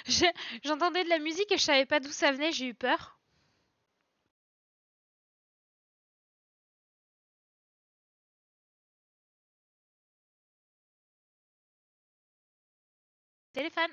J'ai- J'entendais de la musique et je savais pas d'où ça venait, j'ai eu peur. Téléphone.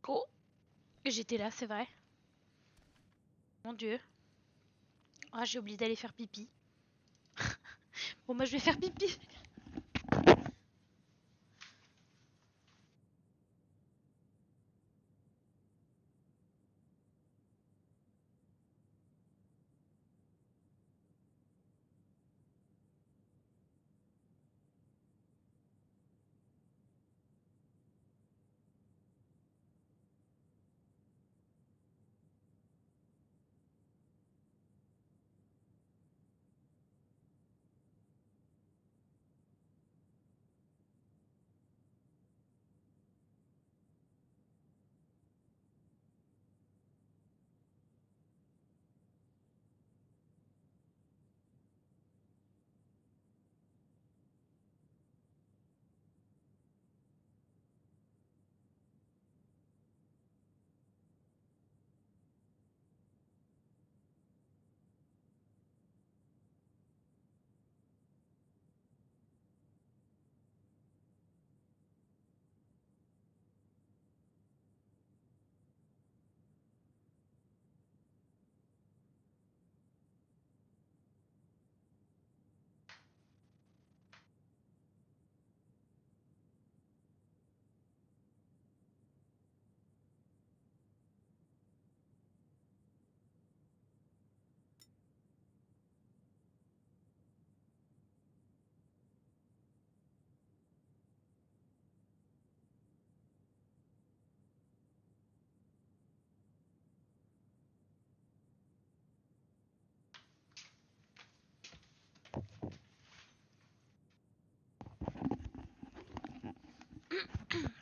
Oh, j'étais là, c'est vrai. Mon Dieu. Ah, j'ai oublié d'aller faire pipi. Bon, moi je vais faire pipi.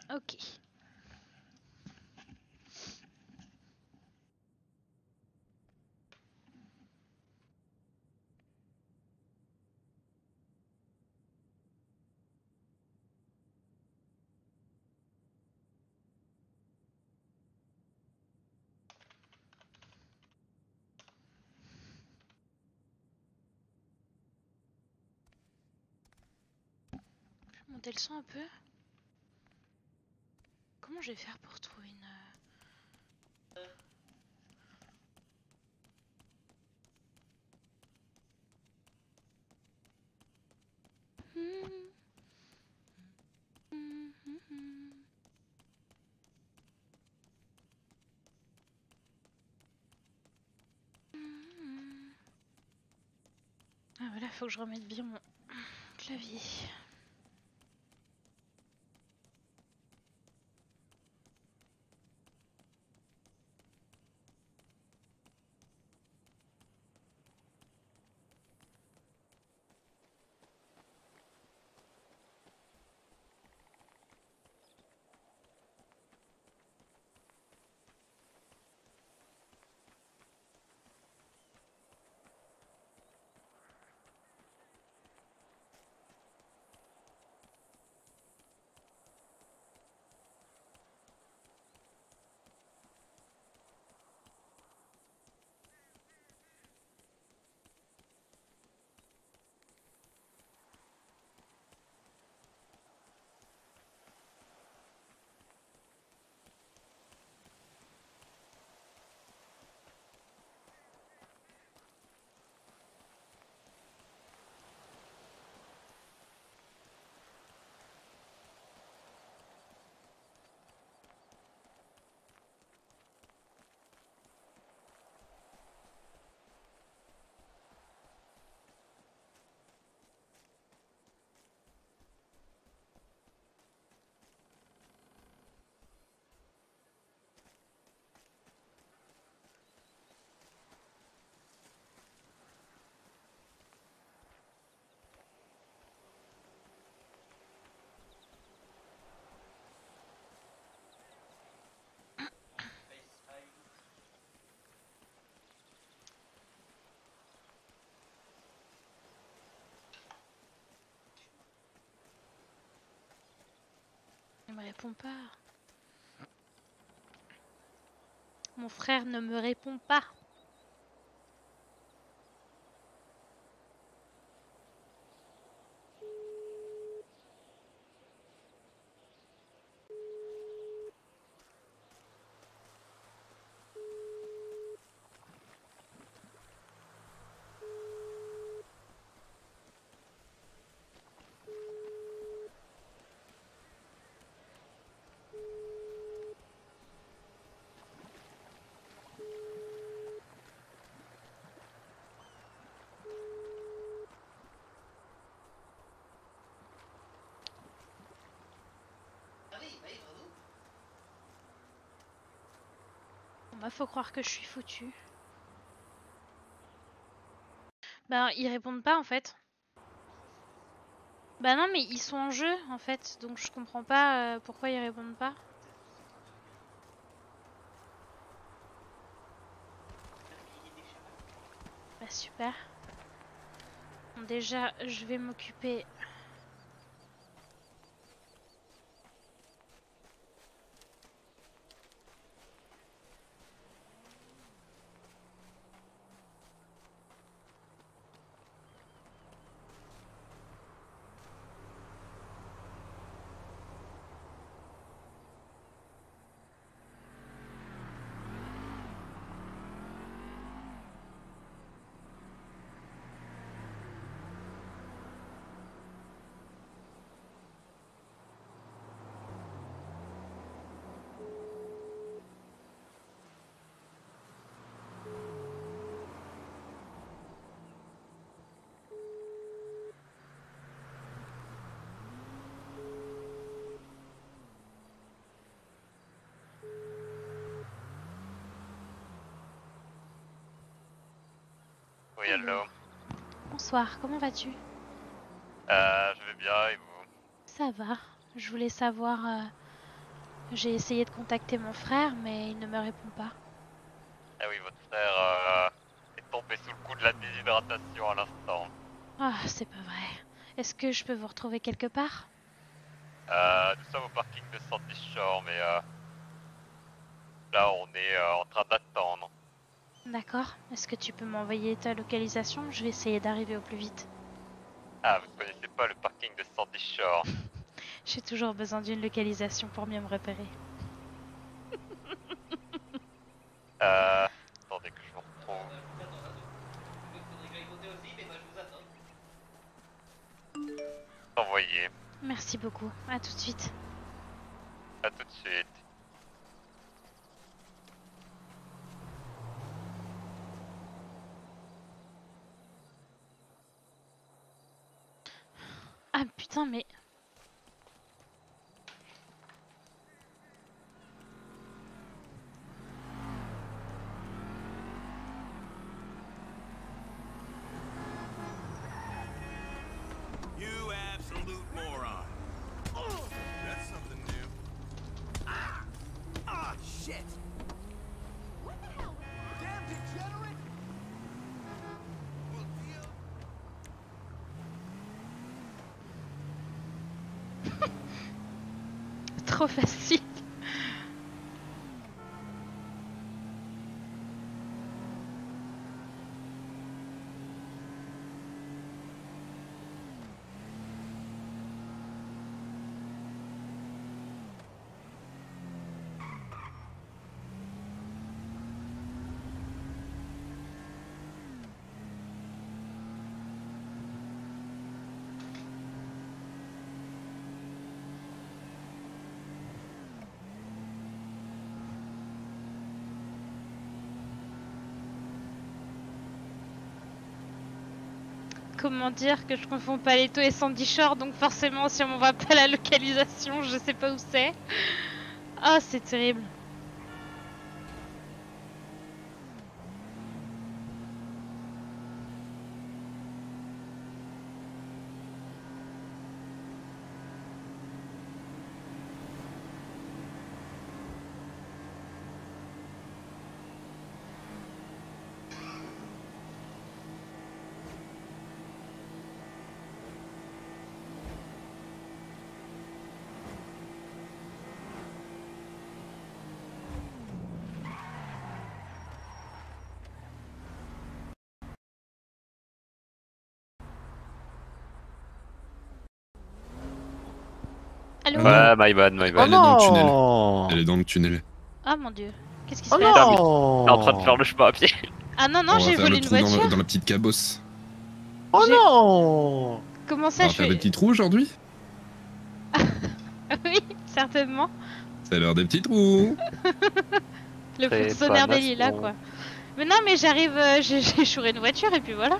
Ok. Je vais monter le son un peu. Comment je vais faire pour trouver une... Ah voilà, faut que je remette bien mon clavier. répond pas. Mon frère ne me répond pas. Bon bah faut croire que je suis foutue. Bah ils répondent pas en fait. Bah non mais ils sont en jeu en fait, donc je comprends pas pourquoi ils répondent pas. Bah super. Bon, déjà je vais m'occuper. Oui, allô. Bonsoir, comment vas-tu? Je vais bien et vous? Ça va. Je voulais savoir. J'ai essayé de contacter mon frère, mais il ne me répond pas. Ah oui, votre frère est tombé sous le coup de la déshydratation à l'instant. Ah, c'est pas vrai. Est-ce que je peux vous retrouver quelque part? Nous sommes au parking de Sandy Shore, mais là on est en train d'attendre. D'accord. Est-ce que tu peux m'envoyer ta localisation? Je vais essayer d'arriver au plus vite. Ah, vous connaissez pas le parking de Sandy Shore? J'ai toujours besoin d'une localisation pour mieux me repérer. Attendez que je vous retrouve. Envoyé. Merci beaucoup. À tout de suite. À tout de suite. Ah putain, mais... You absolute moron. Oh, that's something new. Ah! Ah, shit! What the hell? Damn degenerate! Well, Trop facile. Comment dire que je confonds Paleto et Sandy Shore, donc forcément si on m'envoie pas la localisation, je sais pas où c'est. Ah, c'est terrible. Allô? Ouais, my bad, my Oh bad. Elle est dans le tunnel. non. Elle est dans le tunnel. Ah mon dieu. Qu'est-ce qui se Oh passe? non. T'es en train de faire le chemin à pied. Ah non, On non, va j'ai faire volé le une trou dans, voiture. dans la petite cabosse. Oh J'ai- non. Comment On ça va je faire des fais? petits trous aujourd'hui. Oui, certainement. C'est l'heure des petits trous. Le C'est fonctionnaire pas des lilas naze, quoi. Mais non, mais j'arrive, j'ai chouré une voiture et puis voilà.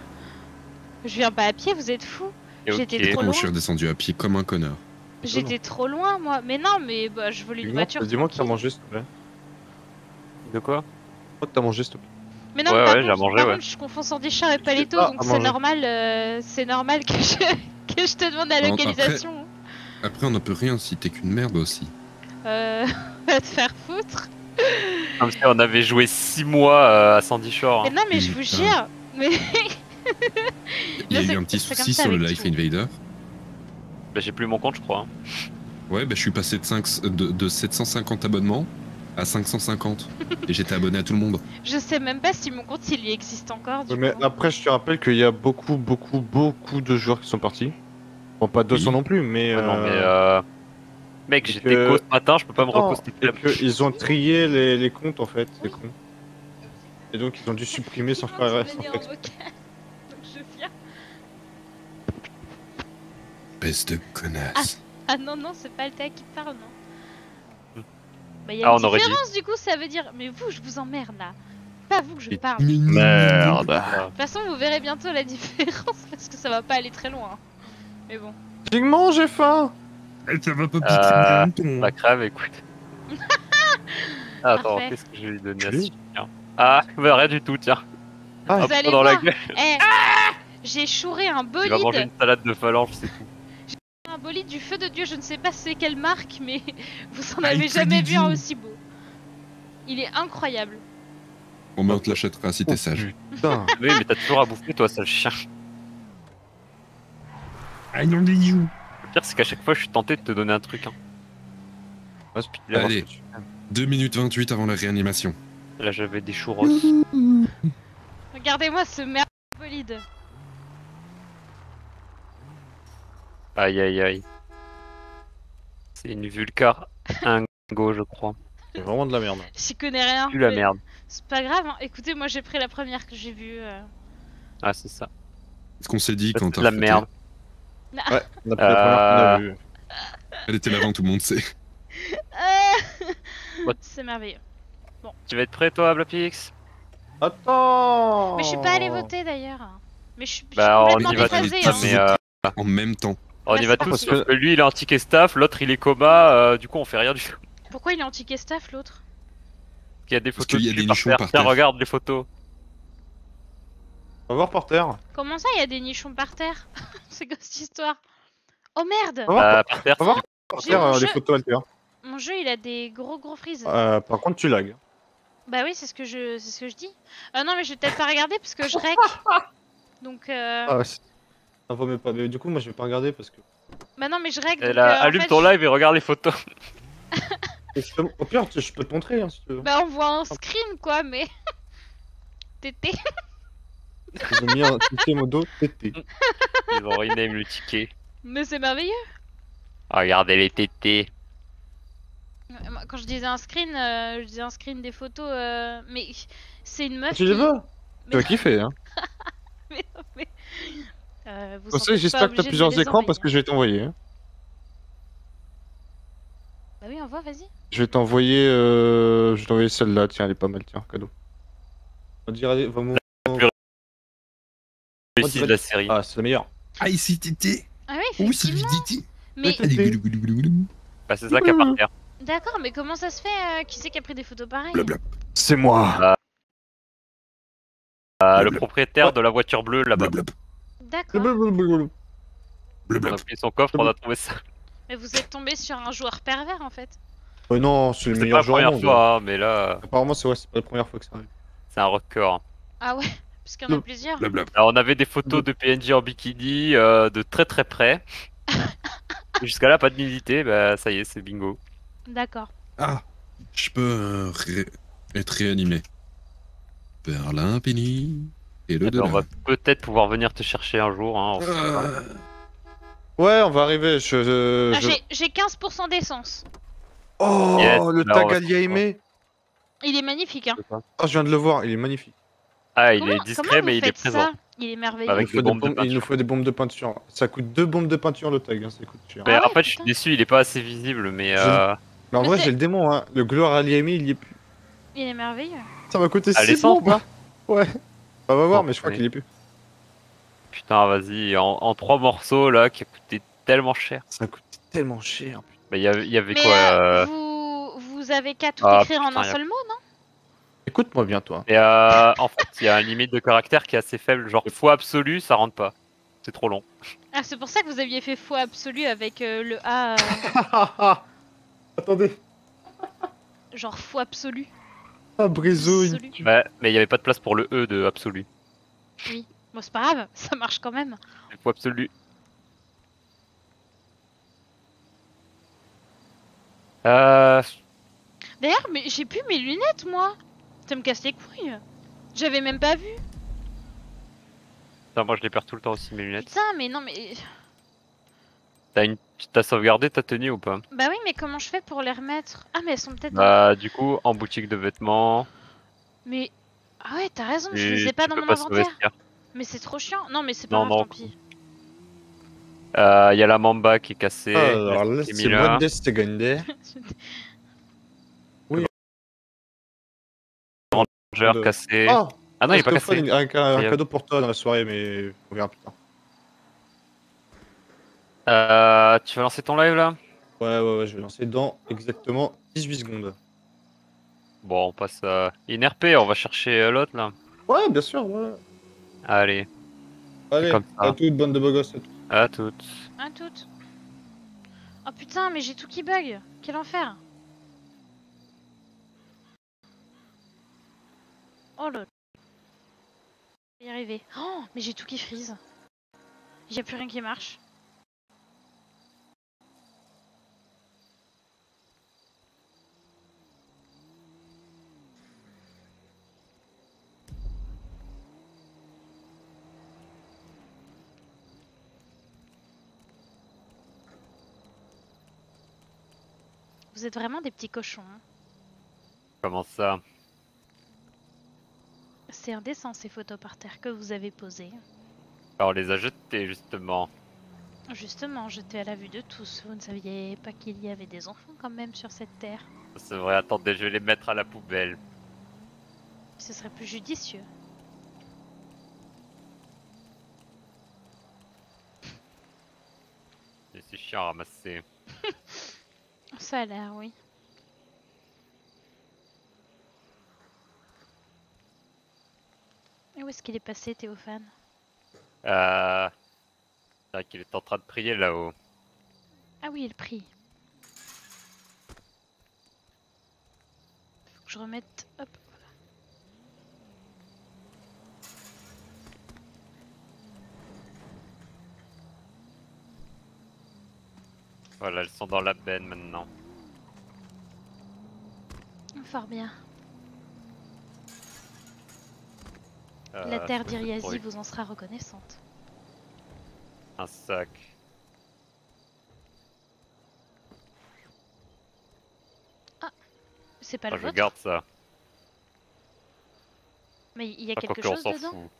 Je viens pas à pied, vous êtes fous. Et J'étais ok. trop Moi, loin. je suis redescendu à pied comme un connard. J'étais trop loin moi. Mais non, mais bah, je vole une voiture. Dis-moi que t'as tranquille. mangé, s'il te plaît. De quoi? Dis-moi que t'as mangé, s'il te plaît. Mais non, Ouais, mais par ouais, j'ai contre, mangé, par ouais. contre, je confonds sandwichard et paletto, pas donc à c'est manger. normal que que je te demande la Non, localisation. Après, on ne peut rien si t'es qu'une merde aussi. Va te faire foutre. Comme si on avait joué 6 mois à Sandy Shore. Mais Hein. non, mais je vous Putain. jure. Mais Il y a c'est- eu un petit c'est comme souci ça sur le avec Life tout. Invader. Bah, j'ai plus mon compte, je crois. Hein. Ouais, bah, je suis passé de 750 abonnements à 550. Et j'étais abonné à tout le monde. je sais même pas si mon compte il y existe encore. Du Mais coup. après, je te rappelle qu'il y a beaucoup de joueurs qui sont partis. Bon, pas 200 Oui. non plus, mais. Ouais, non, mais mec, et j'étais que- co ce matin, je peux pas me Attends, reposter. et que ils ont trié les comptes en fait, c'est con. Et donc ils ont dû supprimer sans faire Comment tu sans me faire l'as dit en exprès. vocal Donc je viens. Espèce de connasse. Ah non, non, c'est pas le tag qui parle, non. Bah, y a Ah, une on aurait dit. différence du coup, ça veut dire. Mais vous, je vous emmerde là. Pas vous que je Et- parle. De Merde. toute façon, vous verrez bientôt la différence parce que ça va pas aller très loin. Mais bon. Dignement, j'ai faim. Ça va pas Euh, piquer mon La crève, écoute. Ah, attends, Parfait. qu'est-ce que je vais lui donner à Lui ce chien? Ah, bah rien du tout, tiens. Ah, Vous Hop, allez dans la voir. gueule. Eh, j'ai chouré un Il va manger bolide. une salade de phalange, c'est tout. Un bolide du feu de Dieu, je ne sais pas c'est quelle marque, mais vous en Ah, avez il fait jamais du vu un Dieu. aussi beau. Il est incroyable. Bon, bah, on te l'achètera si t'es sage. Putain. Oui, mais t'as toujours à bouffer, toi, sale chien. Ah, non, des joues. Le pire, c'est qu'à chaque fois, je suis tenté de te donner un truc. Hein. Va se piquer, voir Allez. ce que tu fais. 2 minutes 28 avant la réanimation. Là, j'avais des churros. Regardez-moi ce merde bolide. Aïe, aïe, aïe. C'est une Vulcar Ingo, je crois. C'est vraiment de la merde. J'y connais rien. Plus la mais merde. C'est pas grave, hein. Écoutez, moi j'ai pris la première que j'ai vue. Ah, c'est ça. Ce qu'on s'est dit Ça, quand c'est t'as de la fouetté. merde. Ouais, on a pris la première qu'on a vue. Elle était là avant tout le monde sait. What? C'est merveilleux. Tu vas être prêt, toi, Blapix? Attends. Mais je suis pas allée voter d'ailleurs. Mais je suis Bah, on complètement y va déphasée. tous, Hein. mais En même temps. on y Ouais, va c'est tous, parti. sauf que lui, il est anti-staff, l'autre, il est coma, du coup, on fait rien du tout. Pourquoi il est anti-Kestaf l'autre? Il y a des Parce photos qu'il y a de lui des par nichons terre. par Tiens, terre. regarde les photos. On va voir par terre. Comment ça, il y a des nichons par terre? C'est quoi cette histoire? Oh merde! On va voir Par terre, on va voir c'est par J'ai terre mon les jeu. photos Alter. Mon jeu il a des gros freezes. Par contre, tu lags. Bah oui, c'est ce que je dis. Non, mais je vais peut-être pas regarder parce que je rec. Donc Ah, c'est- ça vaut même pas. Mais du coup, moi, je vais pas regarder parce que. bah non, mais je rec. Elle donc, en allume fait, ton live et regarde les photos. Au pire, je peux te montrer hein, si tu veux. Bah on voit un screen quoi, mais tété. Ils ont mis un ticket modo TT. Ils ont rename le ticket. Mais c'est merveilleux. Regardez les tétés. Moi, quand je disais un screen, je disais un screen des photos. Mais c'est une meuf. Tu les qui- veux Mais- Tu vas kiffer, hein. mais- vous Tu en sais, faites j'espère pas que t'as obligé de plusieurs me les écrans parce que envoyer, je vais t'envoyer. Hein. hein. Bah oui, envoie, vas-y. Je vais t'envoyer celle-là. Tiens, elle est pas mal. Tiens, cadeau. On dirait vraiment. Ici de la série. Ah, c'est la meilleure. Ah, ici, Titi. Ah oui, Oui, c'est effectivement. Titi. Mais Titi. Bah, c'est ça qu'il y a par terre. d'accord, mais comment ça se fait? Qui c'est qui a pris des photos pareilles? Blabla. C'est moi. Le propriétaire de la voiture bleue là-bas. Blabla. D'accord. On Blabla. a pris son coffre, on a trouvé ça. Mais vous êtes tombé sur un joueur pervers en fait. Non, c'est le C'est pas meilleur la joueur au première monde. fois, hein, mais là, Apparemment, c'est pas la première fois que ça arrive. c'est un record. Ah ouais, parce qu'il y en a Non. plusieurs. Blabla. Alors, on avait des photos de PNJ en bikini de très très près. Jusqu'à là, pas de nudité, bah ça y est, c'est bingo. D'accord. Ah, je peux être réanimé. Vers l'infini et le Eh ben, on delà. va peut-être pouvoir venir te chercher un jour. Hein, on sait pas. Ouais, on va arriver. Ah, j'ai 15% d'essence. Oh, Yes, le là, on tag va à Liaimé. Il est magnifique, hein. Oh, je viens de le voir, il est magnifique. Ah, il Comment, est comment discret, vous mais il est faites présent. ça? Il est merveilleux. Avec des bombes de Il nous peinture. faut des bombes de peinture. Ça coûte 2 bombes de peinture le tag, hein, ça coûte cher. Mais Ah en ouais, fait, je suis putain. déçu, il est pas assez visible, mais J'ai le- Mais en Mais vrai, c'est- j'ai le démon, hein. Le gloire à Liaimé, il y est plus. Il est merveilleux. Ça m'a coûté à 6 l'essence, bombes. là. Ouais. On va voir, Oh, mais je crois allez. qu'il est plus. Putain, vas-y, en 3 morceaux, là, qui a coûté tellement cher. Ça coûte tellement cher, putain. Mais il y avait Mais quoi vous avez qu'à tout Ah, écrire en putain, un seul mot, non? Écoute-moi bien, toi. Et en fait, il y a un limite de caractère qui est assez faible. Genre, fois absolu, ça rentre pas. C'est trop long. Ah, c'est pour ça que vous aviez fait foi absolu avec le A, Attendez. genre foi absolu. Ah, Brézouille. Absolu. Ouais, mais il y avait pas de place pour le E de absolu. Bon, c'est pas grave, ça marche quand même. C'est fois absolu. Euh, D'ailleurs, mais j'ai plus mes lunettes, moi. Ça me casse les couilles. J'avais même pas vu. Putain, moi je les perds tout le temps aussi, mes lunettes. Putain, mais non, mais. T'as sauvegardé ta tenue ou pas? Bah oui, mais comment je fais pour les remettre? Ah, mais elles sont peut-être dans... Bah, du coup, en boutique de vêtements. Mais. Ah ouais, t'as raison, je et les ai pas tu dans peux mon pas sauver ce inventaire. qu'il Mais c'est trop chiant. Non, mais c'est pas Non, grave, non. tant pis. y a. Il y a la Mamba qui est cassée. Alors la là, qui est c'est mis là. moi de seconde. Ranger de- cassé. Oh, Ah non, il est pas Stéphane, cassé. un Incroyable. cadeau pour toi dans la soirée, mais on verra plus tard. Tu vas lancer ton live là? Ouais, je vais lancer dans exactement 18 secondes. Bon, on passe à INRP, on va chercher l'autre là. Ouais, bien sûr, ouais. Allez, Allez, comme ça. à toute bande de beaux gosses. à toutes. Un tout. Oh putain, mais j'ai tout qui bug. Quel enfer. Oh là. Je vais y arriver. Oh, mais j'ai tout qui freeze. Y a plus rien qui marche. Vous êtes vraiment des petits cochons. Hein. Comment ça? C'est indécent ces photos par terre que vous avez posées. Alors, on les a jetés justement. Justement, j'étais à la vue de tous. Vous ne saviez pas qu'il y avait des enfants quand même sur cette terre. C'est vrai, attendez, je vais les mettre à la poubelle. Ce serait plus judicieux. C'est chiant à ramasser. Ça a l'air, oui. Et où est-ce qu'il est passé, Théophane? C'est vrai qu'il est en train de prier là-haut. Ah oui, il prie. Faut que je remette... Hop. Voilà, elles sont dans la benne maintenant. Fort bien. La Euh, terre faut que je d'Iriazi trouve vous en sera reconnaissante. un sac. C'est pas Ah, le je vôtre, garde ça. mais il y a Pas quelque quoique, on chose s'en dedans? fout.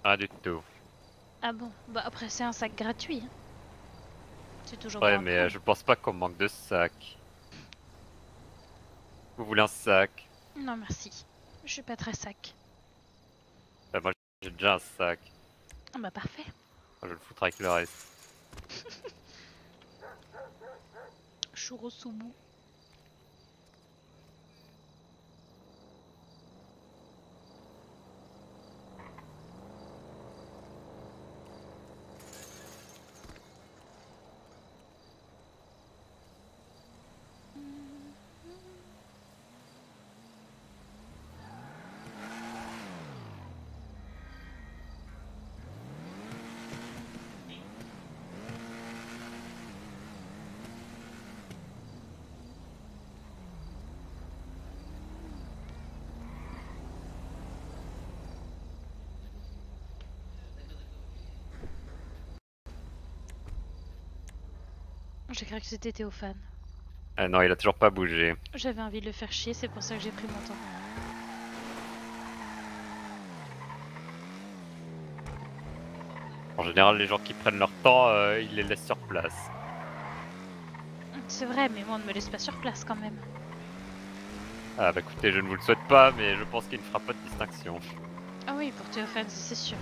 Rien du tout. Ah bon, bah après c'est un sac gratuit. Hein. C'est toujours Ouais, bon à mais prendre. je pense pas qu'on manque de sac. Vous voulez un sac? Non merci, je suis pas très sac. Bah, moi j'ai déjà un sac. Ah bah parfait. Je vais le foutre avec le reste. Churrosubu. J'ai cru que c'était Théophane. Ah non, il a toujours pas bougé. J'avais envie de le faire chier, c'est pour ça que j'ai pris mon temps. En général, les gens qui prennent leur temps, ils les laissent sur place. C'est vrai, mais moi on ne me laisse pas sur place quand même. Ah bah écoutez, je ne vous le souhaite pas, mais je pense qu'il ne fera pas de distinction. Ah oui, pour Théophane, c'est sûr.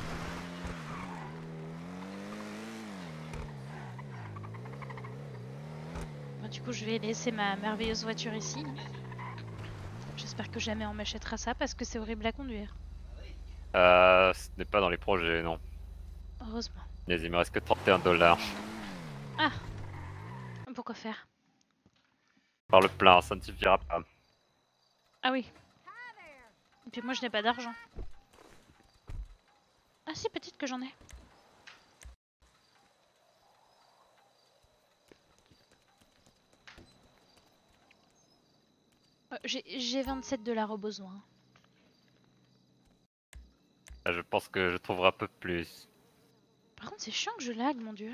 Bon, du coup, je vais laisser ma merveilleuse voiture ici. J'espère que jamais on m'achètera ça parce que c'est horrible à conduire. Ce n'est pas dans les projets, non. Heureusement. Mais il me reste que 31 $. Ah! Pourquoi faire? Par le plein, ça ne suffira pas. Ah oui. Et puis moi je n'ai pas d'argent. Ah si, peut-être que j'en ai. J'ai 27 $ au besoin. Ah, je pense que je trouverai un peu plus. Par contre c'est chiant que je lag, mon dieu.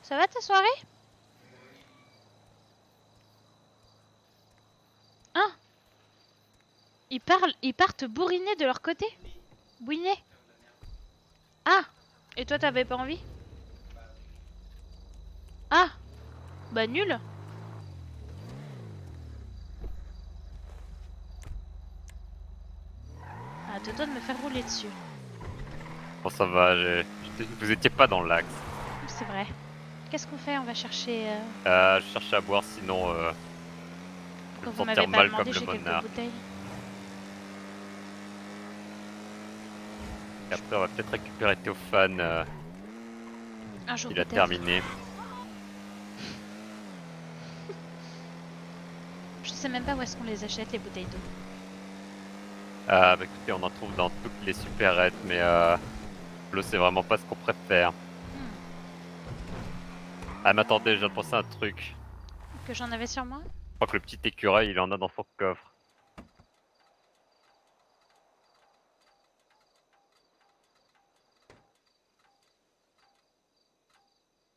Ça va ta soirée? Hein? Ils partent bourriner de leur côté? Bouiner? Ah! Et toi t'avais pas envie? Ah! Bah nul! Ah, te dois de me faire rouler dessus. Bon, ça va, vous étiez pas dans l'axe. C'est vrai. Qu'est-ce qu'on fait? On va chercher... Je cherchais à boire, sinon je vais Pourquoi me vous sentir m'avez pas mal comme demandé, le j'ai quelques monard. bouteilles. Et après, on va peut-être récupérer Théophane. Un jour Il a peut-être. terminé. Je sais même pas où est-ce qu'on les achète, les bouteilles d'eau. Bah écoutez, on en trouve dans toutes les supérettes, mais l'eau c'est vraiment pas ce qu'on préfère. Ah mais attendez, je viens de penser à un truc. Que j'en avais sur moi? Je crois que le petit écureuil, il en a dans son coffre.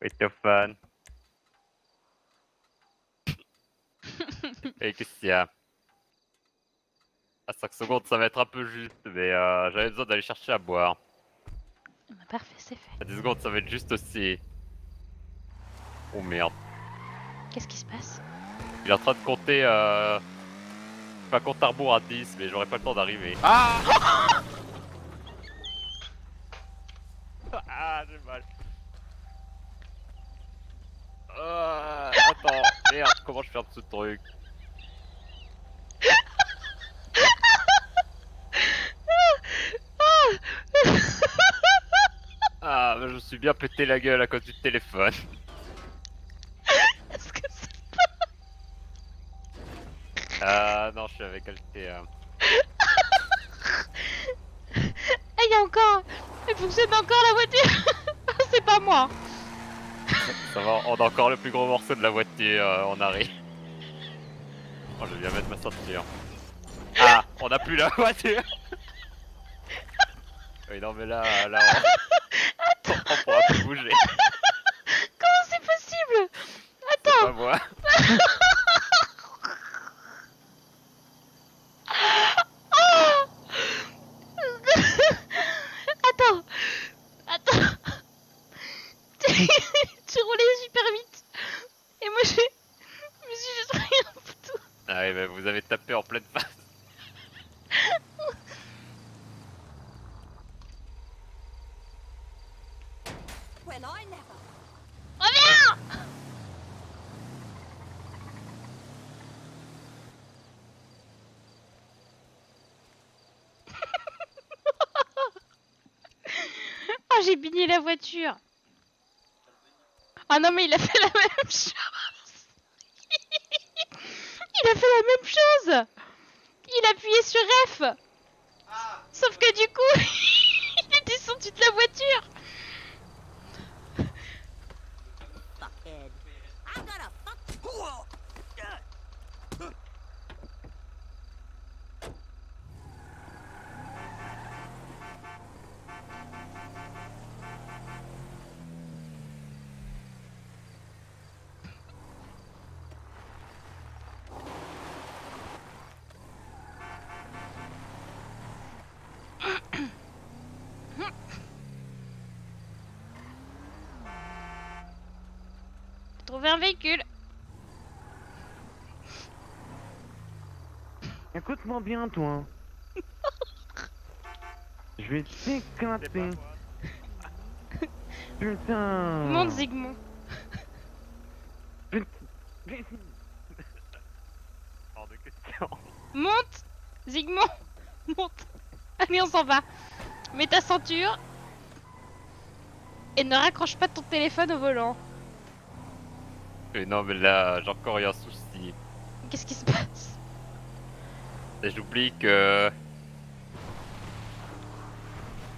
Oui, Théophane. Et qu'est-ce qu'il y a? À 5 secondes, ça va être un peu juste, mais j'avais besoin d'aller chercher à boire. Bah, parfait, c'est fait. À 10 secondes, ça va être juste aussi. Oh merde. Qu'est-ce qui se passe? Il est en train de compter. Pas compte à rebours à 10, mais j'aurai pas le temps d'arriver. Ah! Ah, j'ai mal. Attends, merde, comment je ferme ce truc? Ah, mais je me suis bien pété la gueule à cause du téléphone. Est-ce que c'est... Ah non, je suis avec Altea. Ah, il y a encore... Elle fonctionne encore la voiture. C'est pas moi. Ça va, on a encore le plus gros morceau de la voiture, on arrive. Oh, je vais bien mettre ma ceinture. Ah, on a plus la voiture. Oui, non, mais là, on pourra plus bouger. Comment c'est possible? C'est pas moi. Oh. Attends. Attends. Tu roulais super vite. Et moi je me suis juste pris un bouton. Ah oui, bah, vous avez tapé en pleine face. Well, I never. Reviens. Oh, j'ai bigné la voiture. Ah non, mais il a fait la même chose. Il a fait la même chose. Il a appuyé sur F. Sauf que du coup, il est descendu de la voiture. Fuckhead. I got a fuck. Trouver un véhicule. Écoute-moi bien, toi. Je vais t'éclater. Putain. Monte Zygmunt. Hors de question. Monte Zygmunt. Monte. Allez, on s'en va. Mets ta ceinture. Et ne raccroche pas ton téléphone au volant. Mais non, mais là, j'ai encore eu un souci. Qu'est-ce qui se passe? Et j'oublie que...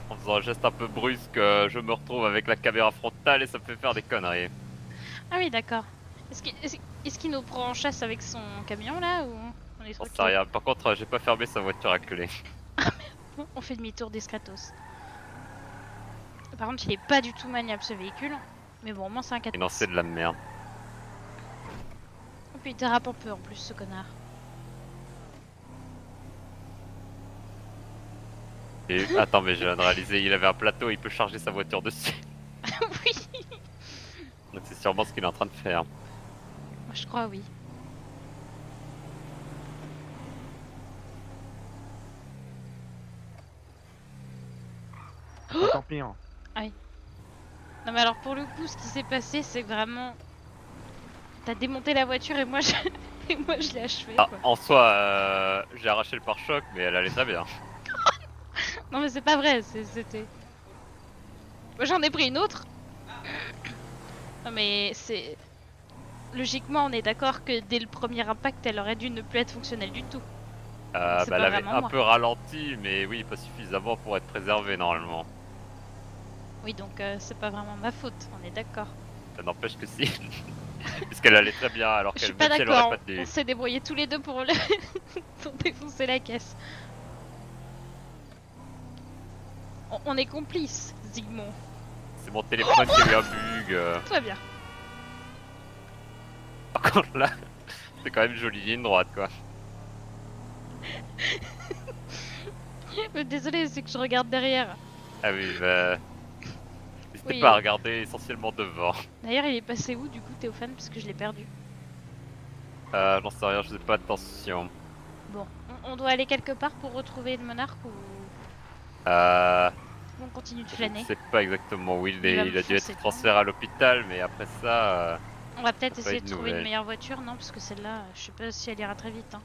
En faisant un geste un peu brusque, je me retrouve avec la caméra frontale et ça me fait faire des conneries. Ah oui, d'accord. Est-ce qu'il nous prend en chasse avec son camion là ou on est J'en tranquille? sais rien. Par contre, j'ai pas fermé sa voiture à clé. On fait demi-tour discretos. Par contre, il est pas du tout maniable ce véhicule. Mais bon, au moins c'est un 4 Et non, c'est de la merde. Et puis il dérape un peu en plus, ce connard. Et attends, mais je viens de réaliser, il avait un plateau, il peut charger sa voiture dessus. Oui, Donc c'est sûrement ce qu'il est en train de faire. moi je crois oui. Tant pis. Hein. Non mais alors pour le coup, ce qui s'est passé, c'est que vraiment... T'as démonté la voiture et moi je, et moi, je l'ai achevé Ah, quoi. en soi, j'ai arraché le pare-choc, mais elle allait très bien. Non mais c'est pas vrai, c'était... Moi j'en ai pris une autre. Non mais c'est... Logiquement on est d'accord que dès le premier impact elle aurait dû ne plus être fonctionnelle du tout. C'est Bah, pas elle avait vraiment un moi. peu ralenti, mais oui, pas suffisamment pour être préservée normalement. Oui donc c'est pas vraiment ma faute, on est d'accord. Ça n'empêche que si. Puisqu'elle allait très bien alors Je suis qu'elle pas même si elle aurait d'accord, pas tenu. on s'est débrouillés tous les deux pour, pour défoncer la caisse. On est complices, Zygmunt. C'est mon téléphone qui a eu un bug. Tout va bien. Par contre là, c'est quand même une jolie ligne droite quoi. Désolé, c'est que je regarde derrière. Ah oui, bah... N'hésitez Oui. pas à regarder essentiellement devant. D'ailleurs, il est passé où du coup, Théophane? Parce que je l'ai perdu. J'en sais rien, je faisais pas attention. Bon, on doit aller quelque part pour retrouver le monarque ou on continue de Je flâner? ne sais pas exactement où il est. va me Il a dû foncer être transféré à l'hôpital, mais après ça... On va peut-être T'as pas essayer eu de de trouver une nouvelles. meilleure voiture, non? Parce que celle-là, je sais pas si elle ira très vite. Hein.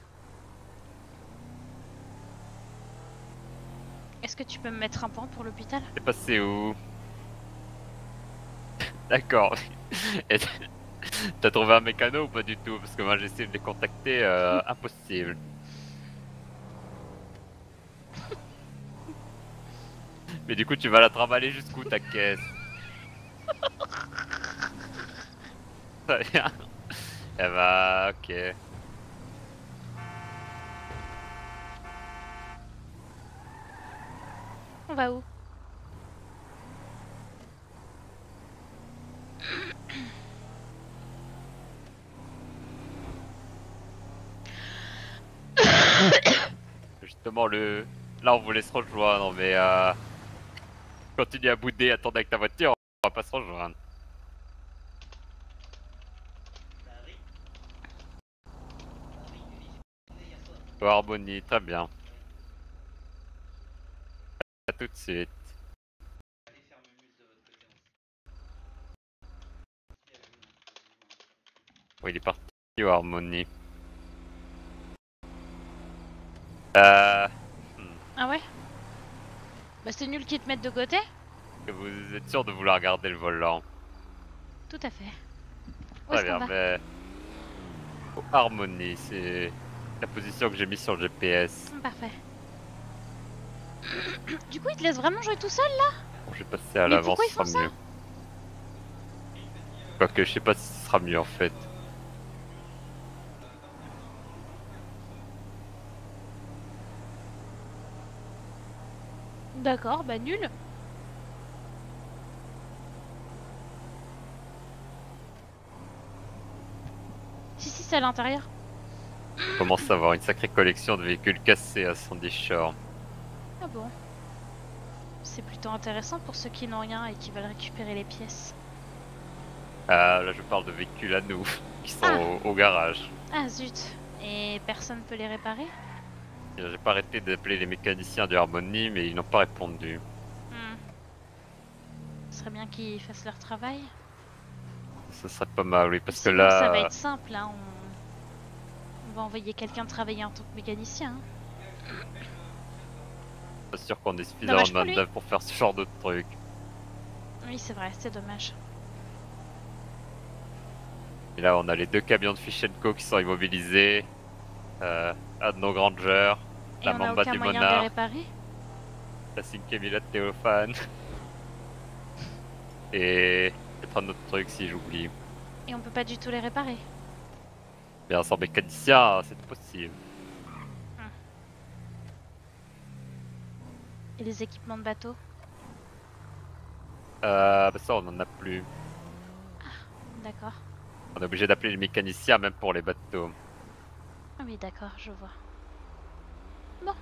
Est-ce que tu peux me mettre un point pour l'hôpital? T'es passé où? D'accord. Et t'as trouvé un mécano ou pas du tout? Parce que moi j'ai essayé de les contacter, impossible. Mais du coup tu vas la trimballer jusqu'où ta caisse? Très bien. Elle va... ok. On va où? Justement le... Là on voulait se rejoindre mais continue à bouder, attendre avec ta voiture, on va pas se rejoindre. Oh, Harmonie, très bien. A tout de suite. Oui, il est parti au Harmonie. Ah ouais? Bah c'est nul qu'ils te mettent de côté? Que vous êtes sûr de vouloir garder le volant. Tout à fait. Où Très est-ce qu'on bien, va? mais... Harmonie, c'est la position que j'ai mise sur le GPS. Parfait. Du coup, il te laisse vraiment jouer tout seul là? Bon, je vais passer à Mais l'avant, pourquoi ce ils sera font ça? mieux. Quoique, je sais pas si ce sera mieux en fait. D'accord, bah nul. Si, si, c'est à l'intérieur. On commence à avoir une sacrée collection de véhicules cassés à Sandy Shore. Ah bon. C'est plutôt intéressant pour ceux qui n'ont rien et qui veulent récupérer les pièces. Là, je parle de véhicules à nous, qui sont Ah. au garage. Ah zut. Et personne peut les réparer? J'ai pas arrêté d'appeler les mécaniciens de Harmonie, mais ils n'ont pas répondu. Ce serait bien qu'ils fassent leur travail. Ce serait pas mal, oui, parce que Sinon, ça va là... être simple, hein. On va envoyer quelqu'un travailler en tant que mécanicien. Hein. Pas sûr qu'on ait Dommage suffisamment de pour lui. main-d'œuvre pour faire ce genre de truc. Oui, c'est vrai, c'est dommage. Et là, on a les deux camions de Fish Co qui sont immobilisés. Un de nos Grangers, Et la on n'a Mamba aucun du moyen de les Monarque, réparer? la 5000 de Théophane. Et peut-être un autre truc si j'oublie. Et on peut pas du tout les réparer. Bien sans mécanicien, c'est possible. Et les équipements de bateau? Bah ça, on en a plus. D'accord. On est obligé d'appeler les mécaniciens même pour les bateaux. Ah oui, d'accord, je vois. Bon.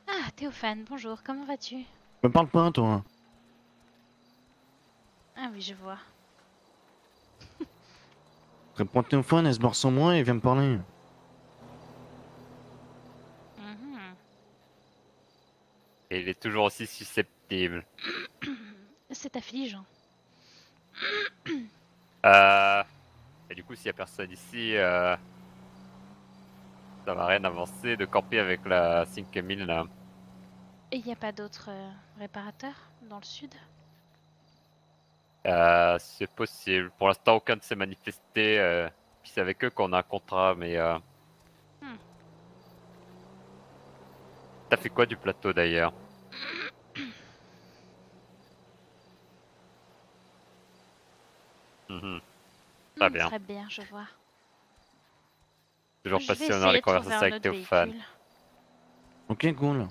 Ah, Théophane, bonjour, comment vas-tu? Me parle pas, toi. Ah oui, je vois. Réponds au téléphone, elle se barre sans moi et vient me parler. Mhm. Et il est toujours aussi susceptible. C'est affligeant. Et du coup, s'il y a personne ici, ça va rien avancer de camper avec la 5000 là. Et il n'y a pas d'autres réparateurs dans le sud? C'est possible. Pour l'instant, aucun ne s'est manifesté. Puis c'est avec eux qu'on a un contrat, mais. T'as fait quoi du plateau d'ailleurs? Mhm. Très bien. Très bien, je vois. Toujours Je vais passionnant essayer les de trouver conversations un avec autre Théophane. véhicule. Ok, cool.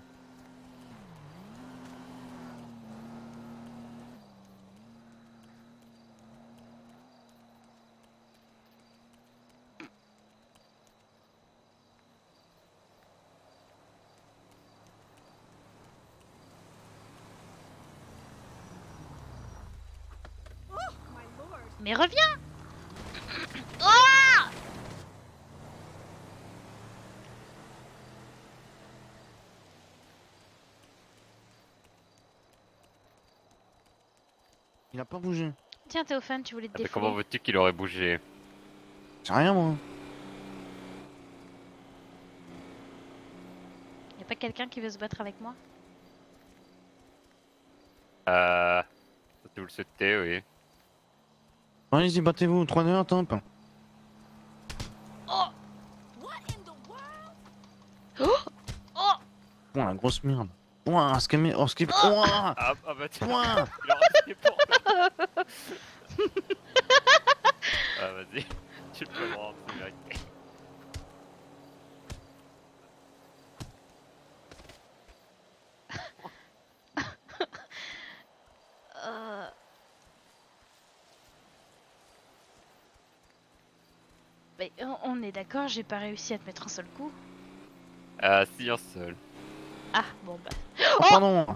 Mais reviens! Oh! Il a pas bougé. Tiens, Théophane, tu voulais te Ah, mais défouler. comment veux-tu qu'il aurait bougé? C'est rien, moi. Y'a pas quelqu'un qui veut se battre avec moi? Si vous le souhaitez, oui. Allez-y, battez-vous. 3-2, top. Oh! What in the world? Oh! Oh! Ouah, la grosse merde. Ouah, ce qu'il oh, ce qu'il Oh. ouah, Ah bah tiens, ouah. il en restait pour toi. Ah vas-y, tu peux me rendre, c'est vérité. Euh. Mais on est d'accord, j'ai pas réussi à te mettre un seul coup. Si, un seul. Ah, bon bah. Oh, pardon.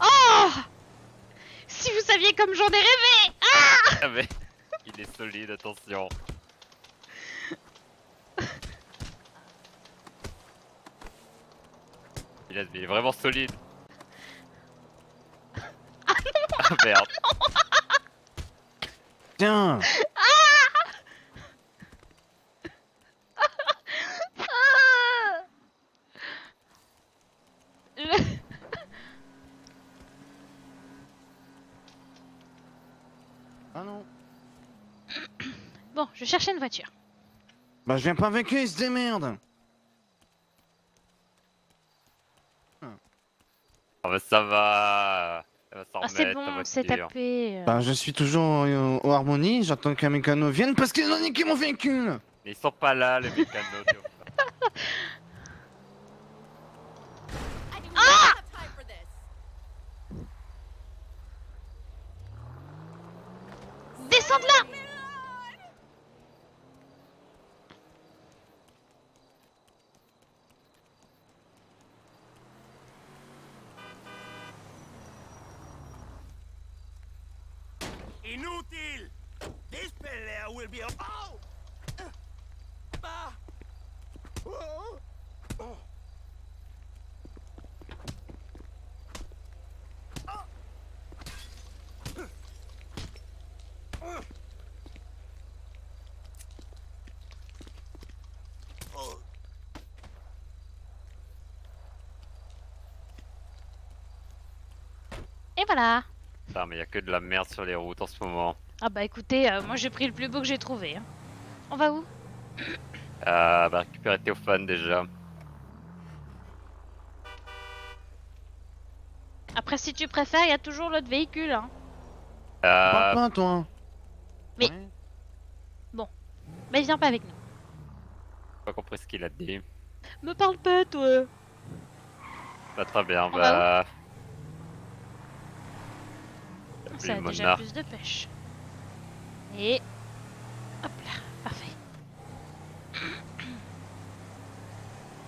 Oh! Si vous saviez comme j'en ai rêvé! Ah mais, il est solide, attention. Il est vraiment solide. Ah merde. Tiens. Ah Je- Ah non. Bon, je cherchais une voiture. Bah je viens pas avec eux, ils se démerdent. Ah bah ça va. Ça va s'en Ah, c'est remettre, ta bon, c'est voiture. tapé. Bah je suis toujours au Harmonie, j'attends qu'un mécano vienne parce qu'ils ont niqué mon véhicule. Mais ils sont pas là, les mécanos. I do not have time for this. Descends de là! Inútil! This pelea will be a... Oh! Ah! Oh! Oh! Et voilà. Putain, mais y a que de la merde sur les routes en ce moment. Ah bah écoutez, moi j'ai pris le plus beau que j'ai trouvé. Hein. On va où? Bah récupérer Théophane déjà. Après, si tu préfères, il y a toujours l'autre véhicule. Hein. Parle pas toi. Mais- Ouais. Mais viens pas avec nous. J'ai pas compris ce qu'il a dit. Me parle pas, toi. Bah très bien, On bah... Ça a Le déjà monarque. plus de pêche. Et... Hop là, parfait. Je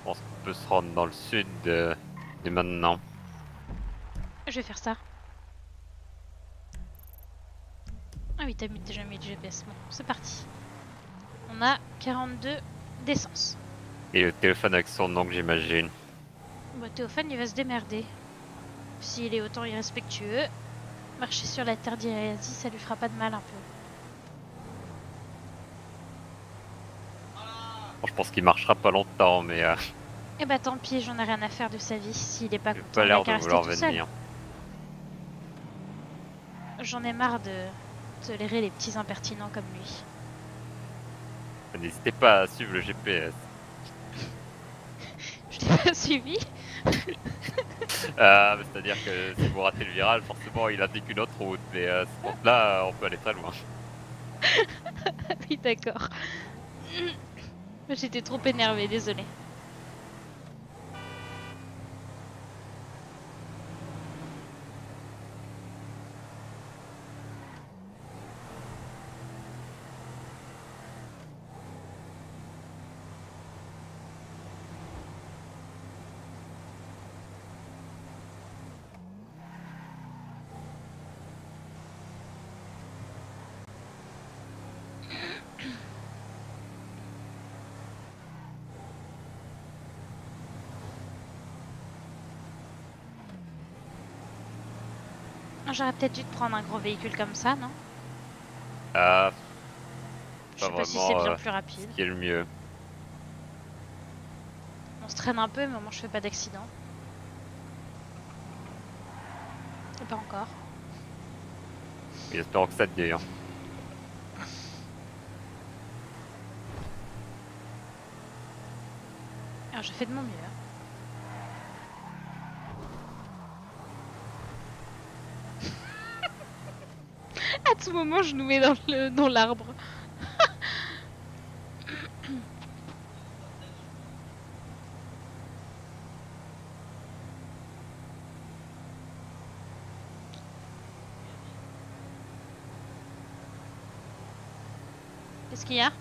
pense qu'on peut se rendre dans le sud dès maintenant. Je vais faire ça. Ah oui, t'as déjà mis le GPS. Bon, c'est parti. On a 42 d'essence. Et le téléphone avec son oncle, j'imagine. Bah, Théophane, il va se démerder. S'il est autant irrespectueux, marcher sur la terre d'Irasie, ça lui fera pas de mal un peu. Bon, je pense qu'il marchera pas longtemps, mais Eh bah tant pis, j'en ai rien à faire de sa vie s'il est pas il a content, pas il a l'air qu'à de rester vouloir tout seul. venir. J'en ai marre de tolérer les petits impertinents comme lui. N'hésitez pas à suivre le GPS. Je t'ai pas suivi. C'est-à-dire que si vous ratez le virage, forcément il indique une autre route, mais ce compte-là, on peut aller très loin. Oui, d'accord. J'étais trop énervée, désolée. J'aurais peut-être dû te prendre un gros véhicule comme ça, non? Je Pas sais pas si vraiment, c'est bien euh, plus rapide. Ce qui est le mieux. On se traîne un peu, mais au moins je fais pas d'accident. Et pas encore. Et espérons que ça te dure. Alors je fais de mon mieux. À tout moment, je nous mets dans l'arbre. Qu'est-ce qu'il y a?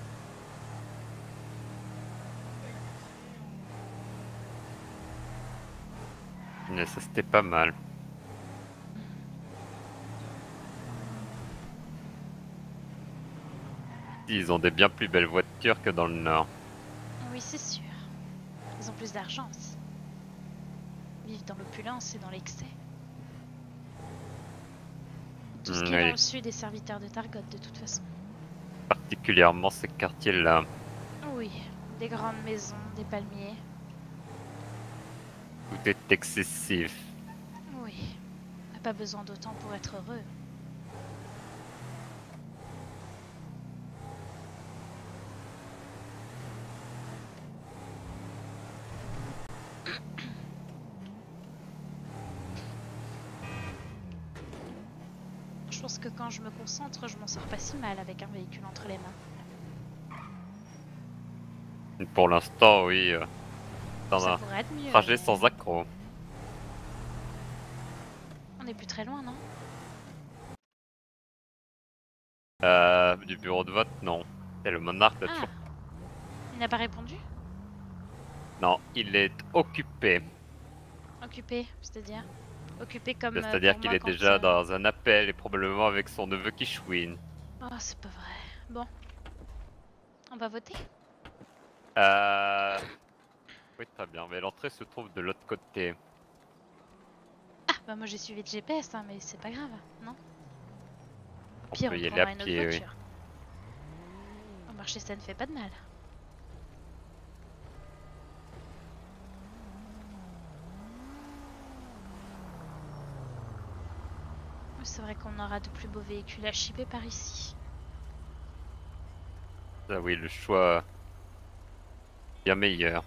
Mais ça c'était pas mal. Ils ont des bien plus belles voitures que dans le nord. Oui, c'est sûr. Ils ont plus d'argent aussi. vivent dans l'opulence et dans l'excès. Tout ce qui est Oui. dans le sud est serviteur de Targot de toute façon. Particulièrement ces quartiers-là. Oui, des grandes maisons, des palmiers. Tout est excessif. Oui, on n'a pas besoin d'autant pour être heureux. Je pense que quand je me concentre, je m'en sors pas si mal avec un véhicule entre les mains. Pour l'instant, oui. Dans Ça un pourrait être mieux. trajet mais sans accroc. On est plus très loin, non? Du bureau de vote, non. C'est le monarque de Ah, il n'a pas répondu? Non, il est occupé. Occupé, c'est-à-dire? Occupé comme. C'est-à-dire pour qu'il moi est quand, déjà dans un appel et probablement avec son neveu qui chouine. Oh, c'est pas vrai. Bon. On va voter? Oui, très bien, mais l'entrée se trouve de l'autre côté. Ah, bah moi j'ai suivi le GPS, hein, mais c'est pas grave, non? On Pire, peut on y aller prendra à une autre pied, oui. voiture. Au marché, ça ne fait pas de mal. C'est vrai qu'on aura de plus beaux véhicules à shipper par ici. Ah oui, le choix bien meilleur.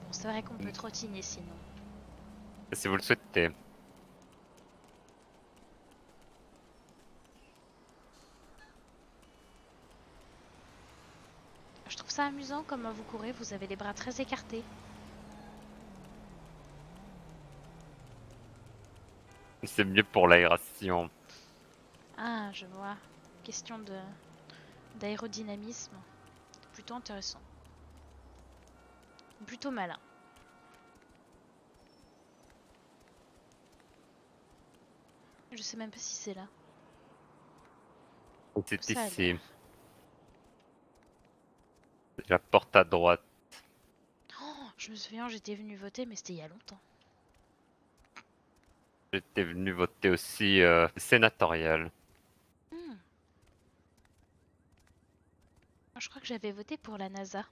Bon, c'est vrai qu'on peut trottiner sinon. Si vous le souhaitez. Je trouve ça amusant comment vous courez, vous avez les bras très écartés. C'est mieux pour l'aération. Ah, je vois. Question d'aérodynamisme. Plutôt intéressant. Plutôt malin. Je sais même pas si c'est là. C'est Ça a ici. l'air. C'est la porte à droite. Oh, je me souviens, j'étais venue voter, mais c'était il y a longtemps. J'étais venu voter aussi sénatorial. Hmm. Je crois que j'avais voté pour la NASA.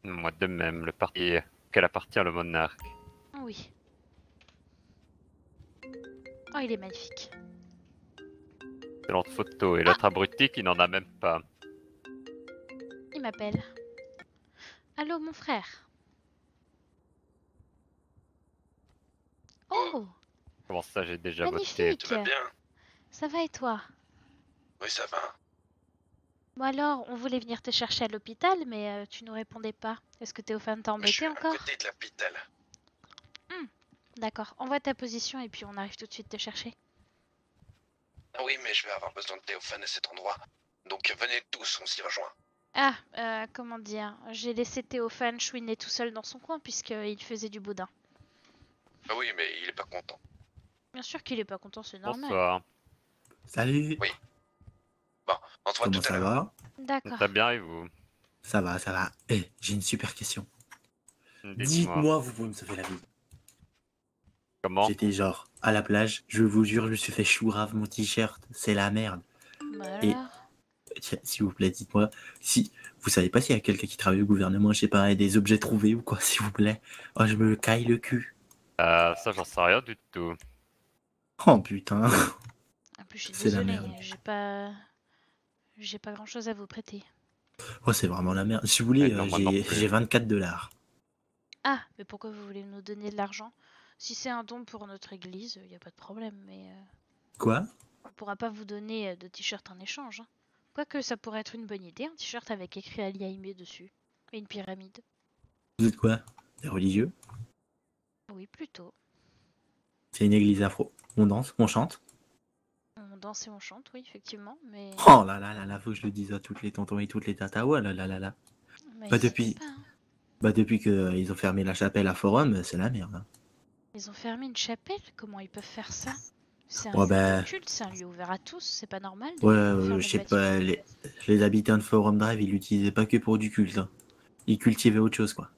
Moi de même, le parti qu'elle appartient le monarque. Oui. Oh, il est magnifique. Excellente photo. Et l'autre abruti qui n'en a même pas. Il m'appelle. Allô, mon frère. Oh, Comment ça, j'ai déjà voté? magnifique. Tu vas bien? Ça va et toi? Oui, ça va. Bon alors, on voulait venir te chercher à l'hôpital, mais tu nous répondais pas. Est-ce que Théophane t'a Mais je suis embêté à encore? côté de l'hôpital. D'accord, envoie ta position et puis on arrive tout de suite te chercher. Ah oui, mais je vais avoir besoin de Théophane à cet endroit. Donc venez tous, on s'y rejoint. Ah, comment dire, j'ai laissé Théophane chouiner tout seul dans son coin puisqu'il faisait du boudin. Ah oui, mais il est pas content. Bien sûr qu'il est pas content, c'est normal. Bonsoir. Salut. Oui. Bon, on se voit Comment tout à ça l'heure. va? D'accord. Très bien, et vous? Ça va, ça va. Eh, j'ai une super question. Dites-moi. Dites-moi, vous pouvez me sauver la vie. Comment? J'étais genre à la plage, je vous jure, je me suis fait chourave mon t-shirt, c'est la merde. Bah Et- alors. Tiens, s'il vous plaît, dites-moi, si vous savez pas s'il y a quelqu'un qui travaille au gouvernement, je sais pas, et des objets trouvés ou quoi, s'il vous plaît. Oh, je me caille le cul. Ça, j'en sais rien du tout. Oh putain. En plus, je suis C'est la désolée, merde. j'ai pas grand chose à vous prêter. Oh, c'est vraiment la merde. Si vous voulez, Non, moi non plus. j'ai 24 $. Ah, mais pourquoi vous voulez nous donner de l'argent? Si c'est un don pour notre église, y a pas de problème, mais Quoi? on pourra pas vous donner de t-shirt en échange. Hein. Quoique ça pourrait être une bonne idée, un t-shirt avec écrit Aliaimé dessus. Et une pyramide. Vous êtes quoi? Des religieux? Oui, plutôt. C'est une église afro. On danse, on chante. On danse et on chante, oui, effectivement, mais... Oh là là là là, faut que je le dise à toutes les tontons et toutes les tatas. Ouais là là là là. mais Bah, hésitez depuis- pas, hein. Bah depuis qu'ils ont fermé la chapelle à Forum, c'est la merde. Hein. Ils ont fermé une chapelle? Comment ils peuvent faire ça? C'est un Ouais, lieu bah, de culte, c'est un lieu ouvert à tous, c'est pas normal de ouais, fermer je le sais pas, bâtiment. les habitants de Forum Drive, ils l'utilisaient pas que pour du culte, hein. Ils cultivaient autre chose, quoi.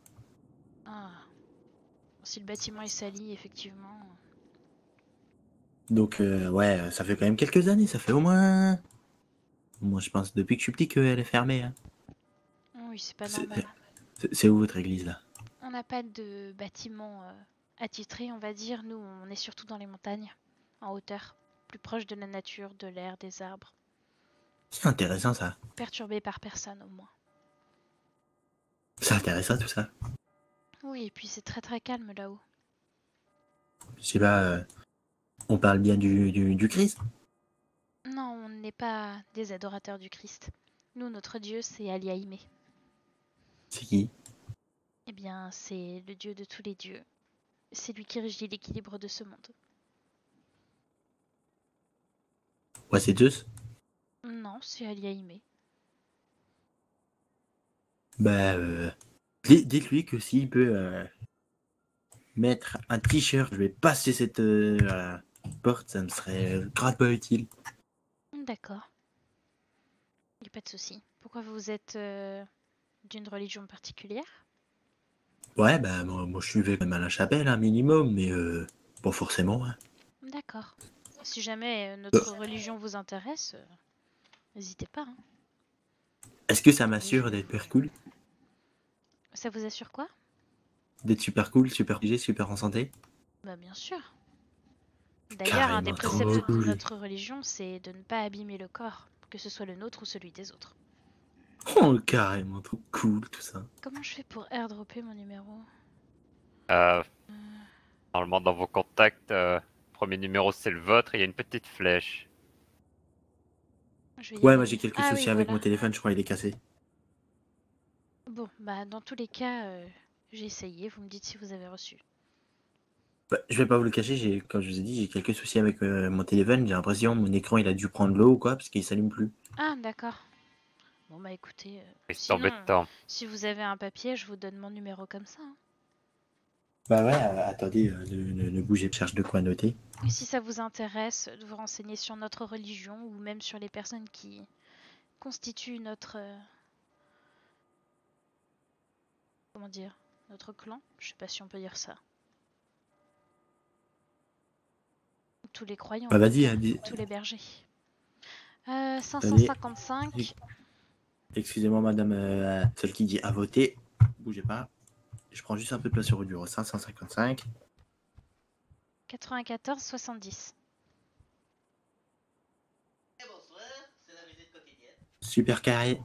Ah, si le bâtiment est sali, effectivement. Donc, ouais, ça fait quand même quelques années, ça fait au moins. Moi, je pense depuis que je suis petit qu'elle est fermée, hein. Oui, c'est pas C'est normal. c'est où votre église, là? On n'a pas de bâtiment attitré, on va dire. Nous, on est surtout dans les montagnes, en hauteur, plus proche de la nature, de l'air, des arbres. C'est intéressant, ça. Perturbé par personne, au moins. C'est intéressant, tout ça. Oui, et puis c'est très très calme là-haut. Je sais pas, on parle bien du Christ? Non, on n'est pas des adorateurs du Christ. Nous, notre dieu, c'est Aliaïmé. C'est qui? Eh bien, c'est le dieu de tous les dieux. C'est lui qui régit l'équilibre de ce monde. Ouais, c'est Zeus? Non, c'est Aliaïmé. Bah, dites-lui que s'il peut mettre un t-shirt, je vais passer cette porte, ça me serait grave pas utile. D'accord. Il n'y a pas de souci. Pourquoi vous êtes d'une religion particulière? Ouais, bah, moi je suivais quand même à la chapelle, un minimum, mais pas forcément, hein. D'accord. Si jamais notre religion vous intéresse, n'hésitez pas. Hein. Est-ce que ça m'assure d'être super cool? Ça vous assure quoi? D'être super cool, super léger, super en santé? Bah bien sûr. D'ailleurs, un des Carrément trop préceptes de cool. notre religion, c'est de ne pas abîmer le corps, que ce soit le nôtre ou celui des autres. Oh, carrément trop cool, tout ça. Comment je fais pour airdropper mon numéro? Normalement, dans vos contacts, premier numéro c'est le vôtre, et il y a une petite flèche. Je vais y Ouais, aller. moi j'ai quelques Ah soucis oui, avec voilà. mon téléphone, je crois il est cassé. Bon, bah dans tous les cas, j'ai essayé. Vous me dites si vous avez reçu. Bah, je vais pas vous le cacher, comme je vous ai dit, j'ai quelques soucis avec mon téléphone. J'ai l'impression que mon écran il a dû prendre l'eau ou quoi, parce qu'il s'allume plus. Ah, d'accord. Bon, bah écoutez, C'est sinon, embêtant. si vous avez un papier, je vous donne mon numéro comme ça. Hein. Bah ouais, attendez, ne bougez pas, je cherche de quoi noter. Et si ça vous intéresse de vous renseigner sur notre religion ou même sur les personnes qui constituent notre... comment dire? Notre clan? Je sais pas si on peut dire ça. Tous les croyants, Bah on va vas-y, dire. dis. Tous les bergers. Attendez, 555. excusez-moi madame, celle qui dit à voter. Bougez pas. Je prends juste un peu de place sur le bureau. 555. 94 70. Super carré.